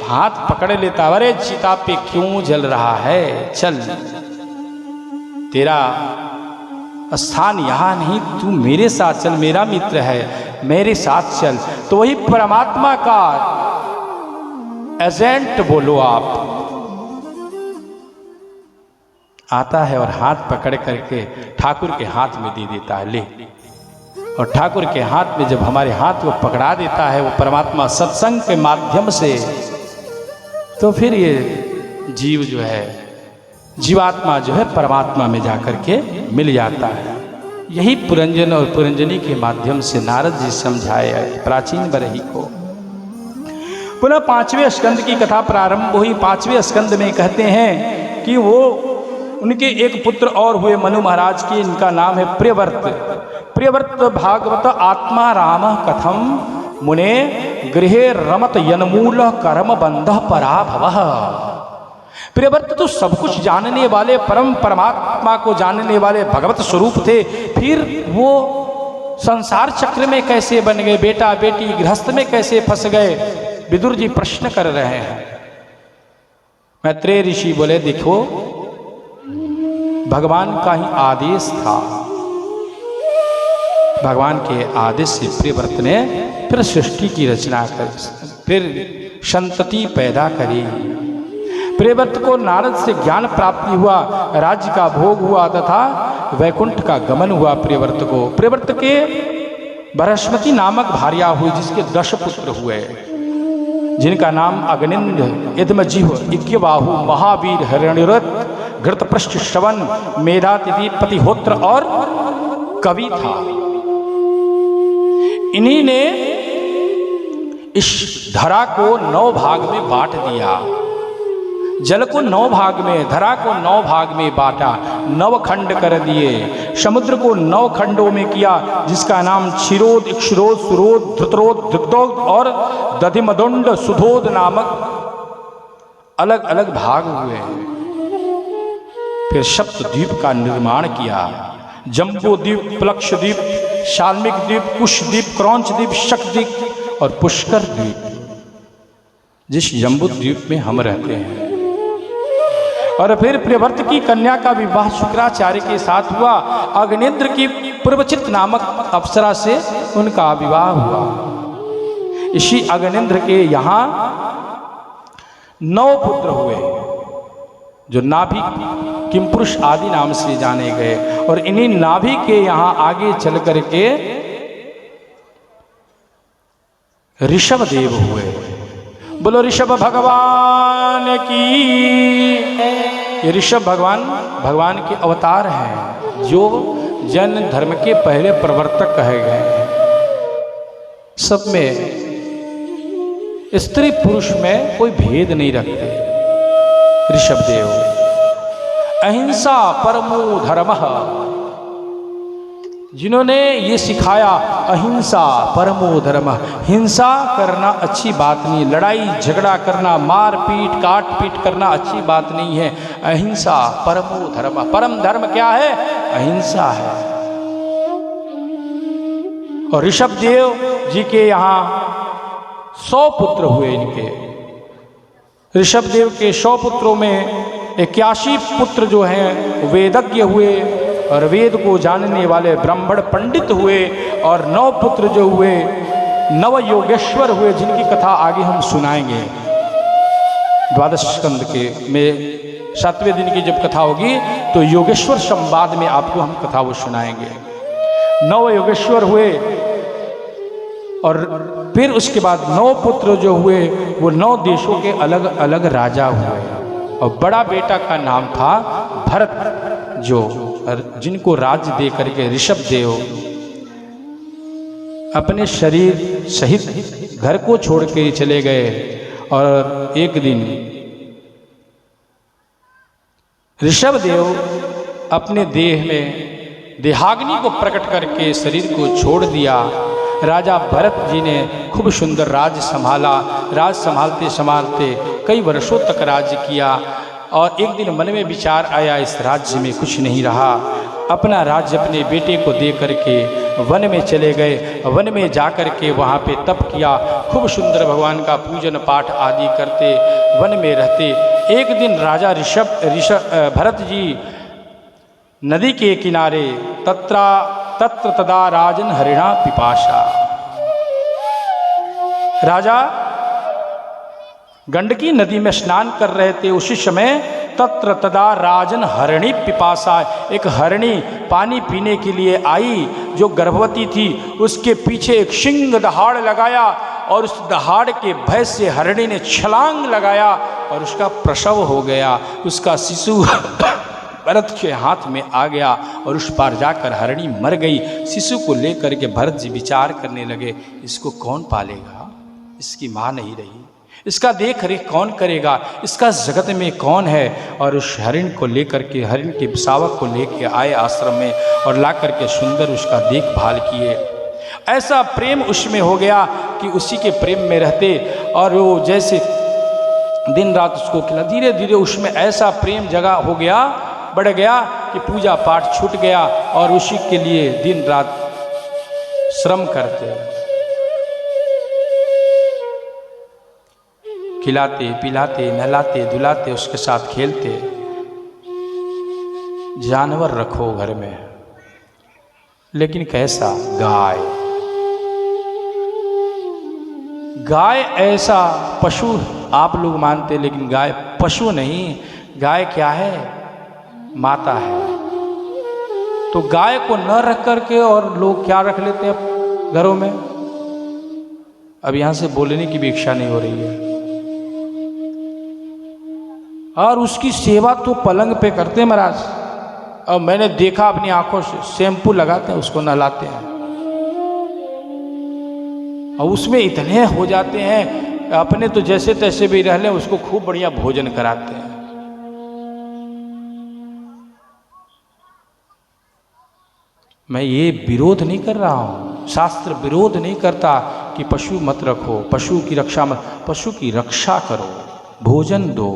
हाथ पकड़ लेता। अरे चिता पे क्यों जल रहा है, चल, तेरा स्थान यहाँ नहीं, तू मेरे साथ चल, मेरा मित्र है, मेरे साथ चल। तो वही परमात्मा का एजेंट बोलो आप, आता है और हाथ पकड़ करके ठाकुर के हाथ में दे देता है, ले। और ठाकुर के हाथ में जब हमारे हाथ को पकड़ा देता है वो परमात्मा सत्संग के माध्यम से, तो फिर ये जीव जो है, जीवात्मा जो है परमात्मा में जाकर के मिल जाता है। यही पुरंजन और पुरंजनी के माध्यम से नारद जी समझाए प्राचीन बरही को। पुनः 5वें स्कंद की कथा प्रारंभ हुई। 5वें स्कंद में कहते हैं कि वो उनके एक पुत्र और हुए मनु महाराज के, इनका नाम है प्रियव्रत। प्रियव्रत भागवत आत्मा राम कथम मुने गृहे रमत यनमूल कर्म बंध पराभव। प्रियव्रत तो सब कुछ जानने वाले, परम परमात्मा को जानने वाले भगवत स्वरूप थे, फिर वो संसार चक्र में कैसे बन गए, बेटा बेटी गृहस्थ में कैसे फंस गए? विदुर जी प्रश्न कर रहे हैं। मैत्रेय ऋषि बोले, देखो भगवान का ही आदेश था, भगवान के आदेश से प्रियव्रत ने फिर सृष्टि की रचना कर, फिर संतति पैदा करी। प्रियव्रत को नारद से ज्ञान प्राप्ति हुआ, राज्य का भोग हुआ तथा वैकुंठ का गमन हुआ प्रियव्रत को। प्रियव्रत के बृहस्पति नामक भार्या हुई, जिसके 10 पुत्र हुए, जिनका नाम अग्निंद, यदमजिह्व, इक्यबाहु, महावीर, हिरण्यरथ, घृतपृष्ठ, श्रवण, मेधातिथि, पतिहोत्र और कवि था। इन्हीं ने इस धरा को 9 भाग में बांट दिया। जल को 9 भाग में, धरा को 9 भाग में बांटा, 9 खंड कर दिए। समुद्र को 9 खंडों में किया, जिसका नाम क्षीरोद, इक्षुरोद, सुरोद, धृतरोद, धृतोद और दधिमदुंड सुधोद नामक अलग अलग भाग हुए। फिर सप्तद्वीप का निर्माण किया। जम्बो द्वीप, प्लक्ष द्वीप, शाल्मिक द्वीप, कुश द्वीप, क्रौंच द्वीप, शक द्वीप और पुष्कर द्वीप, जिस जम्बू द्वीप में हम रहते हैं। और फिर प्रियव्रत की कन्या का विवाह शुक्राचार्य के साथ हुआ। अग्निन्द्र की पूर्वचित नामक अप्सरा से उनका विवाह हुआ। इसी अग्निन्द्र के यहाँ 9 पुत्र हुए, जो नाभि, किमपुरुष आदि नाम से जाने गए। और इन्हीं नाभि के यहाँ आगे चल करके ऋषभ देव हुए। बोलो ऋषभ भगवान की। ये ऋषभ भगवान के अवतार हैं, जो जैन धर्म के पहले प्रवर्तक कहे गए हैं। सब में स्त्री पुरुष में कोई भेद नहीं रखते। ऋषभ देव अहिंसा परमो धर्मः, जिन्होंने ये सिखाया अहिंसा परमो धर्मः। हिंसा करना अच्छी बात नहीं, लड़ाई झगड़ा करना, मार पीट काट पीट करना अच्छी बात नहीं है। अहिंसा परमो धर्मः, परम धर्म क्या है? अहिंसा है। और ऋषभ देव जी के यहाँ 100 पुत्र हुए। इनके ऋषभ देव के 100 पुत्रों में 81 पुत्र जो हैं वेदज्ञ हुए और वेद को जानने वाले ब्राह्मण पंडित हुए। और 9 पुत्र जो हुए नव योगेश्वर हुए, जिनकी कथा आगे हम सुनाएंगे। द्वादश स्कंद के में 7वें दिन की जब कथा होगी तो योगेश्वर संवाद में आपको हम कथा वो सुनाएंगे। 9 योगेश्वर हुए और फिर उसके बाद 9 पुत्र जो हुए वो 9 देशों के अलग अलग राजा हुए। और बड़ा बेटा का नाम था भरत, जो जिनको राज्य दे करके ऋषभ देव अपने शरीर सहित घर को छोड़ के चले गए। और एक दिन ऋषभ देव अपने देह में देहाग्नि को प्रकट करके शरीर को छोड़ दिया। राजा भरत जी ने खूब सुंदर राज्य संभाला। राज संभालते संभालते कई वर्षों तक राज्य किया। और एक दिन मन में विचार आया, इस राज्य में कुछ नहीं रहा। अपना राज्य अपने बेटे को दे करके वन में चले गए। वन में जा कर के वहाँ पे तप किया, खूब सुंदर भगवान का पूजन पाठ आदि करते, वन में रहते। एक दिन राजा भरत जी नदी के किनारे तत्र तदा राजन हरिणा पिपाशा, राजा गंडकी नदी में स्नान कर रहे थे। उसी समय तत्र तदा राजन हरिणी पिपाशा, एक हरिणी पानी पीने के लिए आई जो गर्भवती थी। उसके पीछे एक सिंह दहाड़ लगाया और उस दहाड़ के भय से हरिणी ने छलांग लगाया और उसका प्रसव हो गया। उसका शिशु भरत के हाथ में आ गया और उस पार जाकर हरिणी मर गई। शिशु को लेकर के भरत जी विचार करने लगे, इसको कौन पालेगा? इसकी माँ नहीं रही, इसका देख रेख कौन करेगा? इसका जगत में कौन है? और उस हरिण को लेकर के, हरिण के शावक को लेकर आए आश्रम में और ला करके सुंदर उसका देखभाल किए। ऐसा प्रेम उसमें हो गया कि उसी के प्रेम में रहते और वो जैसे दिन रात उसको खिला। धीरे धीरे उसमें ऐसा प्रेम जगह हो गया, बढ़ गया कि पूजा पाठ छूट गया और उसी के लिए दिन रात श्रम करते, खिलाते पिलाते नहलाते धुलाते, उसके साथ खेलते। जानवर रखो घर में, लेकिन कैसा? गाय ऐसा पशु आप लोग मानते, लेकिन गाय पशु नहीं। गाय क्या है? माता है। तो गाय को न रख करके और लोग क्या रख लेते हैं घरों में? अब यहां से बोलने की भी इच्छा नहीं हो रही है। और उसकी सेवा तो पलंग पे करते हैं महाराज। और मैंने देखा अपनी आंखों से, शैम्पू लगाते हैं, उसको नहलाते हैं। और उसमें इतने हो जाते हैं, अपने तो जैसे तैसे भी रह लें, उसको खूब बढ़िया भोजन कराते हैं। मैं ये विरोध नहीं कर रहा हूँ, शास्त्र विरोध नहीं करता कि पशु मत रखो, पशु की रक्षा मत, पशु की रक्षा करो, भोजन दो,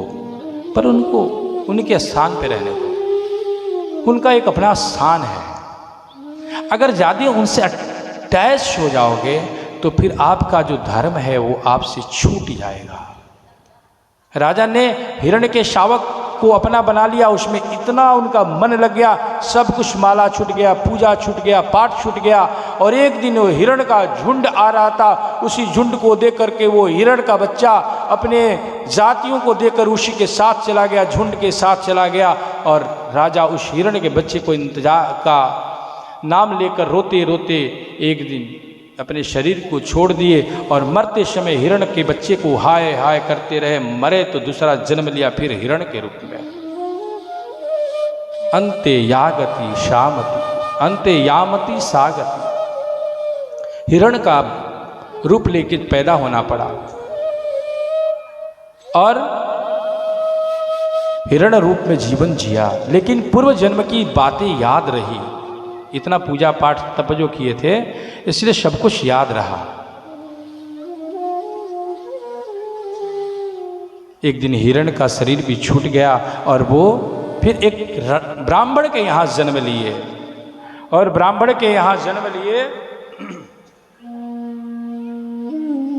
पर उनको उनके स्थान पे रहने दो। उनका एक अपना स्थान है। अगर ज़्यादा उनसे अटैच हो जाओगे तो फिर आपका जो धर्म है वो आपसे छूट जाएगा। राजा ने हिरण के शावक को अपना बना लिया, उसमें इतना उनका मन लग गया, सब कुछ माला छूट गया, पूजा छूट गया, पाठ छूट गया। और एक दिन वो हिरण का झुंड आ रहा था, उसी झुंड को देख करके वो हिरण का बच्चा अपने जातियों को देखकर उसी के साथ चला गया, झुंड के साथ चला गया। और राजा उस हिरण के बच्चे को इंतजार का नाम लेकर रोते रोते एक दिन अपने शरीर को छोड़ दिए और मरते समय हिरण के बच्चे को हाय हाय करते रहे। मरे तो दूसरा जन्म लिया फिर हिरण के रूप में। अंते यागति शामति, अंते यामति सागति। हिरण का रूप लेके पैदा होना पड़ा और हिरण रूप में जीवन जिया, लेकिन पूर्व जन्म की बातें याद रही। इतना पूजा पाठ तप जो किए थे, इसलिए सब कुछ याद रहा। एक दिन हिरण का शरीर भी छूट गया और वो फिर एक ब्राह्मण के यहाँ जन्म लिए। और ब्राह्मण के यहाँ जन्म लिए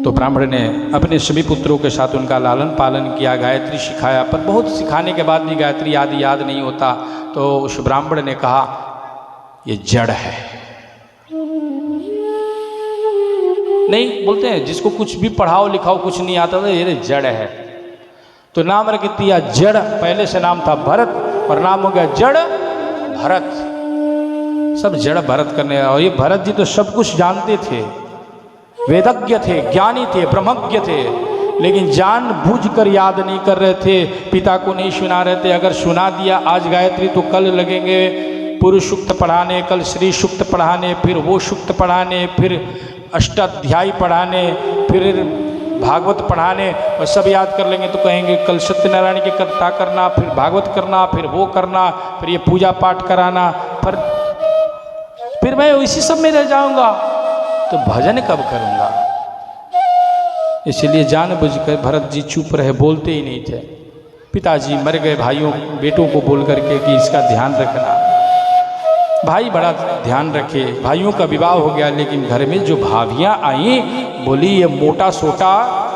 तो ब्राह्मण ने अपने सभी पुत्रों के साथ उनका लालन पालन किया, गायत्री सिखाया। पर बहुत सिखाने के बाद भी गायत्री याद नहीं होता। तो उस ब्राह्मण ने कहा ये जड़ है। नहीं बोलते हैं जिसको कुछ भी पढ़ाओ लिखाओ कुछ नहीं आता था, ये जड़ है। तो नाम रख दिया जड़। पहले से नाम था भरत और नाम हो गया जड़ भरत। सब जड़ भरत करने। और ये भरत जी तो सब कुछ जानते थे, वेदज्ञ थे, ज्ञानी थे, ब्रह्मज्ञ थे, लेकिन जानबूझकर याद नहीं कर रहे थे, पिता को नहीं सुना रहे थे। अगर सुना दिया आज गायत्री तो कल लगेंगे पुरुष सूक्त पढ़ाने, कल श्री सूक्त पढ़ाने, फिर वो सूक्त पढ़ाने, फिर अष्टाध्यायी पढ़ाने, फिर भागवत पढ़ाने, और सब याद कर लेंगे तो कहेंगे कल सत्यनारायण की कथा करना, फिर भागवत करना, फिर वो करना, फिर ये पूजा पाठ कराना। पर फिर मैं इसी सब में रह जाऊंगा तो भजन कब करूंगा? इसलिए जानबूझकर भरत जी चुप रहे, बोलते ही नहीं थे। पिताजी मर गए, भाइयों बेटों को बोल करके कि इसका ध्यान रखना। भाई बड़ा ध्यान रखे। भाइयों का विवाह हो गया, लेकिन घर में जो भाभियाँ आई बोली ये मोटा सोटा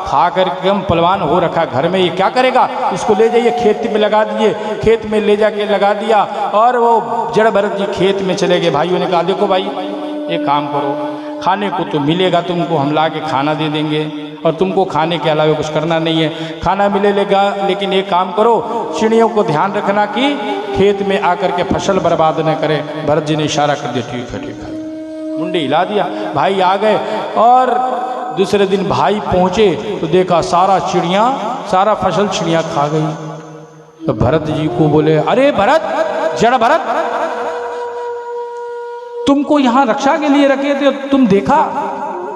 खा करके हम पलवान हो रखा, घर में ये क्या करेगा, इसको ले जाइए खेत में लगा दिए। खेत में ले जाके लगा दिया और वो जड़ भरत जी खेत में चले गए। भाइयों ने कहा देखो भाई एक काम करो, खाने को तो मिलेगा तुमको, हम ला के खाना दे देंगे और तुमको खाने के अलावा कुछ करना नहीं है। खाना मिलेगा, लेकिन एक काम करो चिड़ियों को ध्यान रखना कि खेत में आकर के फसल बर्बाद न करे। भरत जी ने इशारा कर दिया ठीक है ठीक है, मुंडी हिला दिया। भाई आ गए और दूसरे दिन भाई पहुँचे तो देखा सारा चिड़िया, सारा फसल चिड़िया खा गई। तो भरत जी को बोले अरे भरत, जड़ भरत, तुमको यहाँ रक्षा के लिए रखे थे, तुम देखा?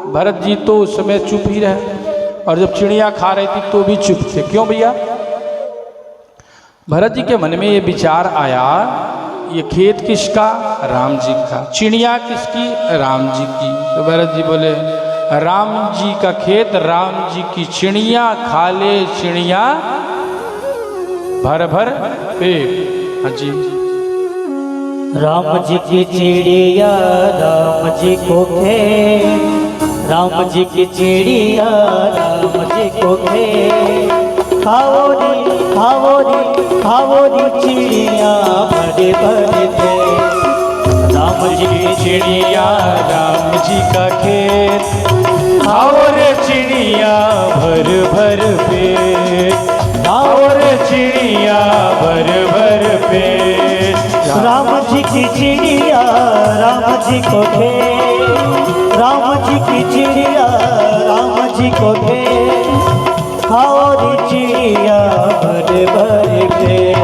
भरत जी तो उस समय चुप ही रहे और जब चिड़िया खा रही थी तो भी चुप थे। क्यों भैया? भरत जी के मन में ये विचार आया ये खेत किसका? राम जी का। चिड़िया किसकी? राम जी की। तो भरत जी बोले राम जी का खेत, राम जी की चिड़िया, खा ले चिड़िया भर भर पेट। हाँ जी। राम जी की चिड़िया राम जी को खेत, राम जी की चिड़िया राम जी को खेत। खाओ रे खाओ रे खाओ रे चिड़िया बड़े बड़े पेट। राम जी की चिड़िया राम जी का खेत, खाओ रे चिड़िया भर भर पेट। खाओ रे चिड़िया भर भर पेट। राम जी की चिड़िया राम जी को खेत, राम जी की चिड़िया राम जी को खेत। खाओ रे चिड़िया भर भर पेट।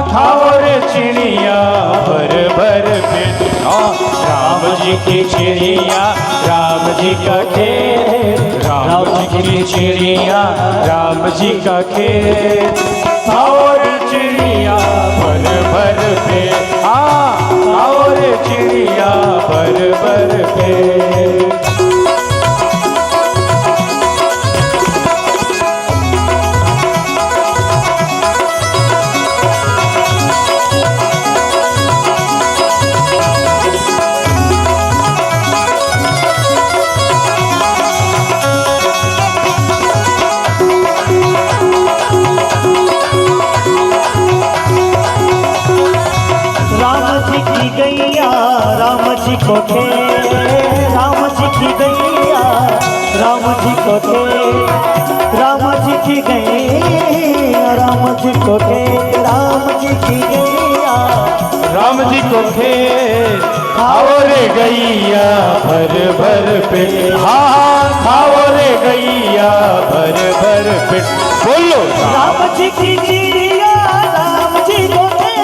खाओ रे चिड़िया भर भर पेट। राम जी की चिड़िया राम जी का खेत, राम जी की चिड़िया राम जी का खेत, और चिड़िया भर भर पे, और चिड़िया भर भर पे। राम जी को थे, राम जी की गैया राम जी को थे, राम जी की गैया राम जी को थे, राम जी की गैया राम जी को थे, और गैया भर भर पे, और गैया भर भर पे। बोलो राम जी की चिड़िया राम जी को थे,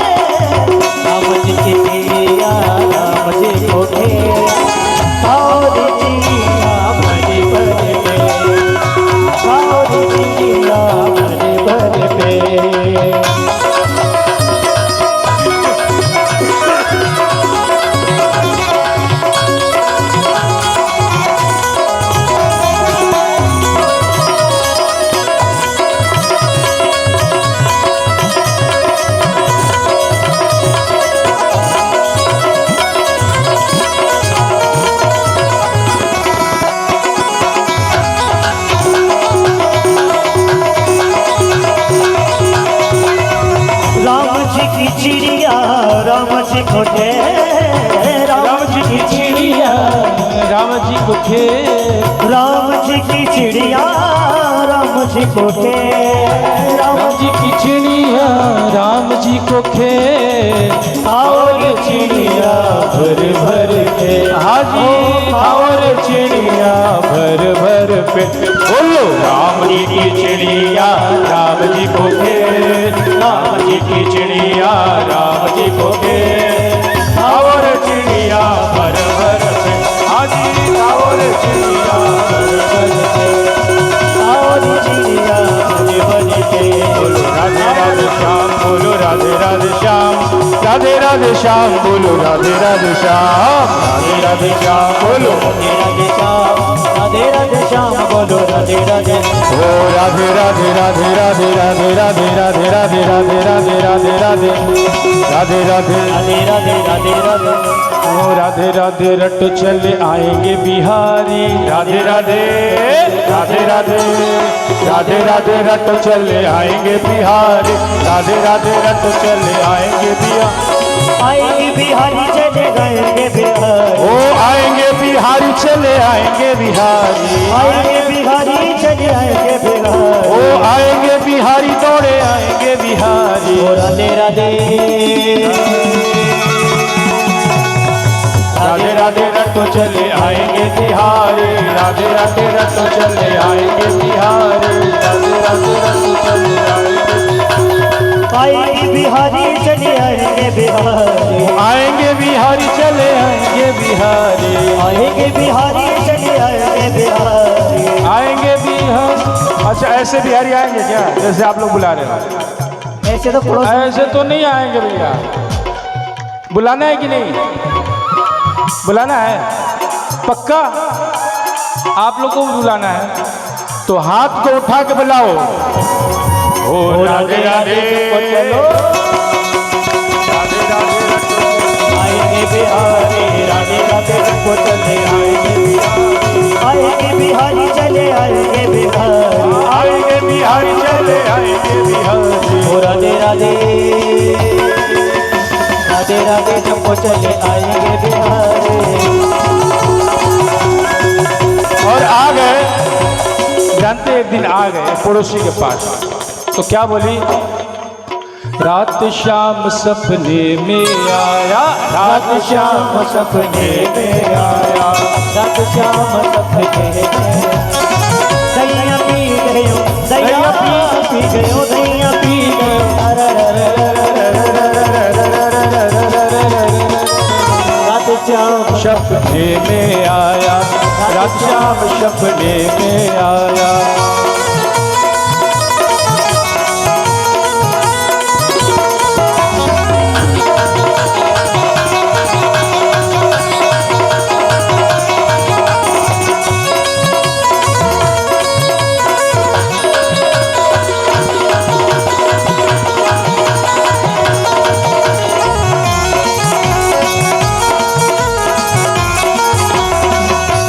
राम जी की चिड़िया राम जी को थे, और चिड़िया भरे भरे पे, और चिड़िया भरे भरे पे। चिड़िया राम जी को थे, राम जी की चिड़िया राम जी को थे, राम जी की चिड़िया राम जी को थे, राम जी की चिड़िया राम जी को खे, और चिड़िया भर भर के। हाजी और चिड़िया भर भर पे। बोलो राम जी की चिड़िया राम जी को खे, राम जी की चिड़िया राम जी को खे, और चिड़िया भर भर पे। हाजी और चिड़िया भर भर पे, और चिड़िया भरे भरे पे। बोलो राधे राधे श्याम, बोलो राधे राधे श्याम, राधे राधे श्याम, बोलो राधे राधे श्याम, राधे राधे श्याम, बोलो राधे राधे श्याम, राधे राधे श्याम, बोलो राधे राधे। ओ राधे राधे राधे राधे राधे राधे राधे राधे राधे राधे राधे राधे राधे राधे राधे राधे राधे राधे। ओ राधे राधे रट चले आएंगे बिहारी, राधे राधे राधे राधे राधे राधे रट चले आएंगे बिहारी, राधे राधे रट चले आएंगे बिहारी, आएंगे बिहारी चले गएंगे बिहारी, ओ आएंगे बिहारी चले आएंगे बिहारी, आएंगे बिहारी चले आएंगे बिहारी, ओ आएंगे बिहारी दौड़े आएंगे बिहारी। ओ राधे राधे राधे राधे रटो चले आएंगे बिहारी, राधे राधे रटो चले आएंगे बिहारी, राधे राधे रटो चले आएंगे, आएंगे बिहारी चले आएंगे बिहारी, आएंगे बिहारी चले आएंगे बिहारी, आएंगे बिहारी चले आएंगे बिहारी, आएंगे बिहारी। अच्छा ऐसे बिहारी आएंगे क्या जैसे आप लोग बुला रहे हो? ऐसे तो पड़ोस ऐसे तो नहीं आएंगे भैया, बुलाना है कि नहीं? बुलाना है पक्का? आप लोग को बुलाना है तो हाथ को उठा के बुलाओ। ओ राधे राधे चलो राधे राधे आएंगे बिहारी, राधे राधे को चले आएंगे बिहारी, आएंगे बिहारी चले आएंगे बिहारी, आएंगे बिहारी चले आएंगे बिहारी। ओ राधे राधे राधे राधे जब चले आएंगे बिहारी। और आ गए, जानते एक दिन आ गए पड़ोसी के पास, तो क्या बोली? रात शाम सपने में आया, रात श्याम सपने में आया, रात श्याम सपने में दैया पी गयो, दैया पी गयो, दैया पी गयो, रात श्याम सपने में आया, रात श्याम सपने में आया।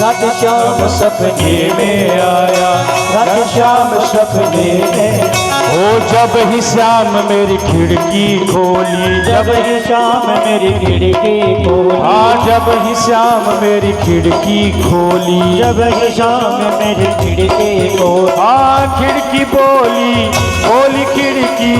रात श्याम सपने में आया, रात श्याम सपने में। ओ जब ही श्याम मेरी खिड़की खोली, जब ही श्याम मेरी खिड़की खोली, हाँ जब ही श्याम मेरी खिड़की खोली, जब ही श्याम मेरी खिड़की खोली, हाँ खिड़की बोली बोली खिड़की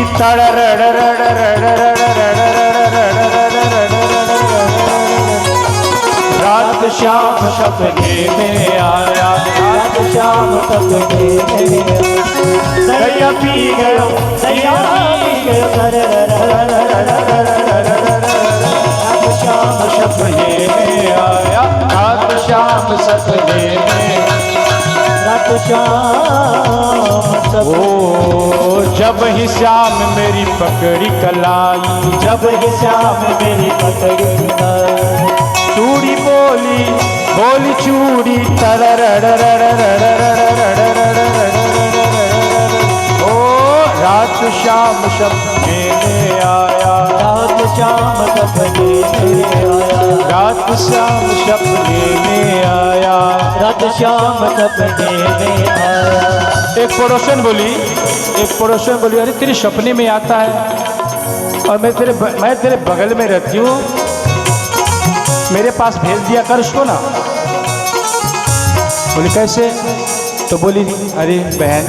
रात श्याम सपने में आया, रात श्याम सपने में दया पी गयो, दया रात श्याम सपने में आया, रात श्याम सपने में। रात श्याम ओ जब ही श्याम मेरी पकड़ी कलाई, जब ही श्याम मेरी पकड़ी कलाई, चूड़ी बोली बोली चूड़ी ओ रात श्याम सपने में आया, रात श्याम सपने में आया, रात श्याम सपने में आया, रात श्याम सपने में आया। एक पड़ोसन बोली अरे तेरे सपने में आता है और मैं तेरे बगल में रहती हूँ, मेरे पास भेज दिया कर उसको ना। बोली कैसे? तो बोली अरे बहन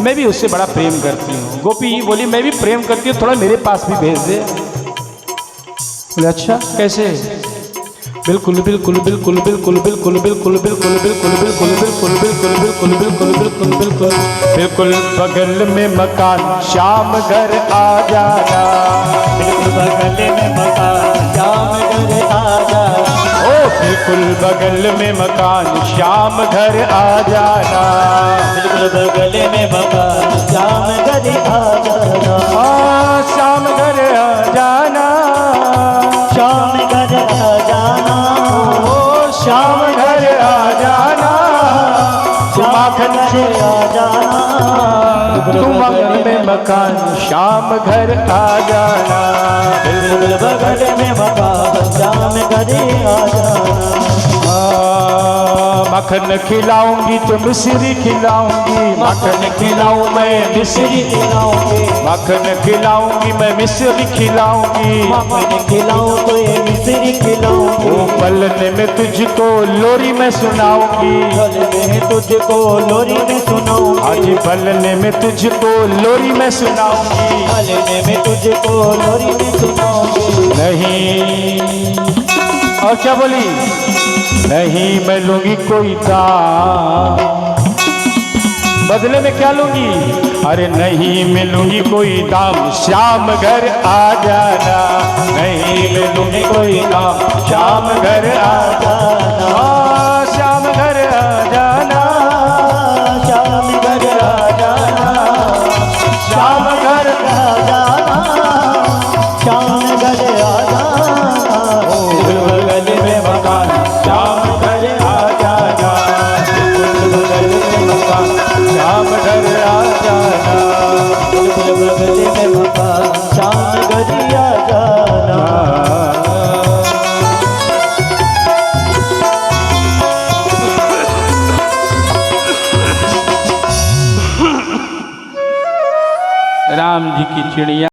मैं भी उससे बड़ा प्रेम करती हूँ। गोपी बोली मैं भी प्रेम करती हूँ, थोड़ा मेरे पास भी भेज दे। बोले अच्छा कैसे? बिल्कुल बिल्कुल बिल्कुल बिल्कुल बिल्कुल बिल्कुल बिल्कुल बिल्कुल बिल्कुल बिल्कुल बिल्कुल बिल्कुल बिल्कुल बिल्कुल बिल्कुल बिल्कुल बगल में मकान श्याम घर आ जाना, बिल्कुल बगल में मकान श्याम घर आ जाना, ओ बिल्कुल बगल में मकान श्याम घर आ जाना, बिल्कुल बगल में मकान श्याम घर आ जाना, हाँ श्याम घर आ जाना, श्याम घर आ जाना, ओ श्याम घर आ जाना, माखन आ जाना, तुम बगल में मकान श्याम घर आ जाना, बिल्कुल बगल में मकान श्याम घर आ जाना। मक्खन खिलाऊंगी तो मिश्री खिलाऊंगी, मक्खन खिलाऊं मैं मिश्री खिलाऊंगी, मक्खन खिलाऊंगी मैं मिश्री खिलाऊंगी, मक्खन खिलाऊं तो ये मिश्री खिलाऊंगी, ओ पलने में तुझको लोरी मैं सुनाऊंगी, पलने में तुझको लोरी में सुनाऊंगी, आज पलने में तुझको लोरी मैं सुनाऊंगी, पलने में तुझको लोरी में सुनाऊंगी। नहीं और क्या बोली? नहीं मैं लूंगी कोई दाम, बदले में क्या लूंगी? अरे नहीं मिलूंगी कोई दाम, श्याम घर आ जाना, नहीं मिलूंगी कोई दाम, श्याम घर आ जाना, श्याम घर आ जाना, श्याम घर आ जाना, श्याम घर आ जाना, श्याम घर आ जाना, बगल में मकान श्याम घर आ जाना, बगल में मकान श्याम घर आ जाना, बगल में मकान श्याम घर आ जाना। राम जी की चिड़िया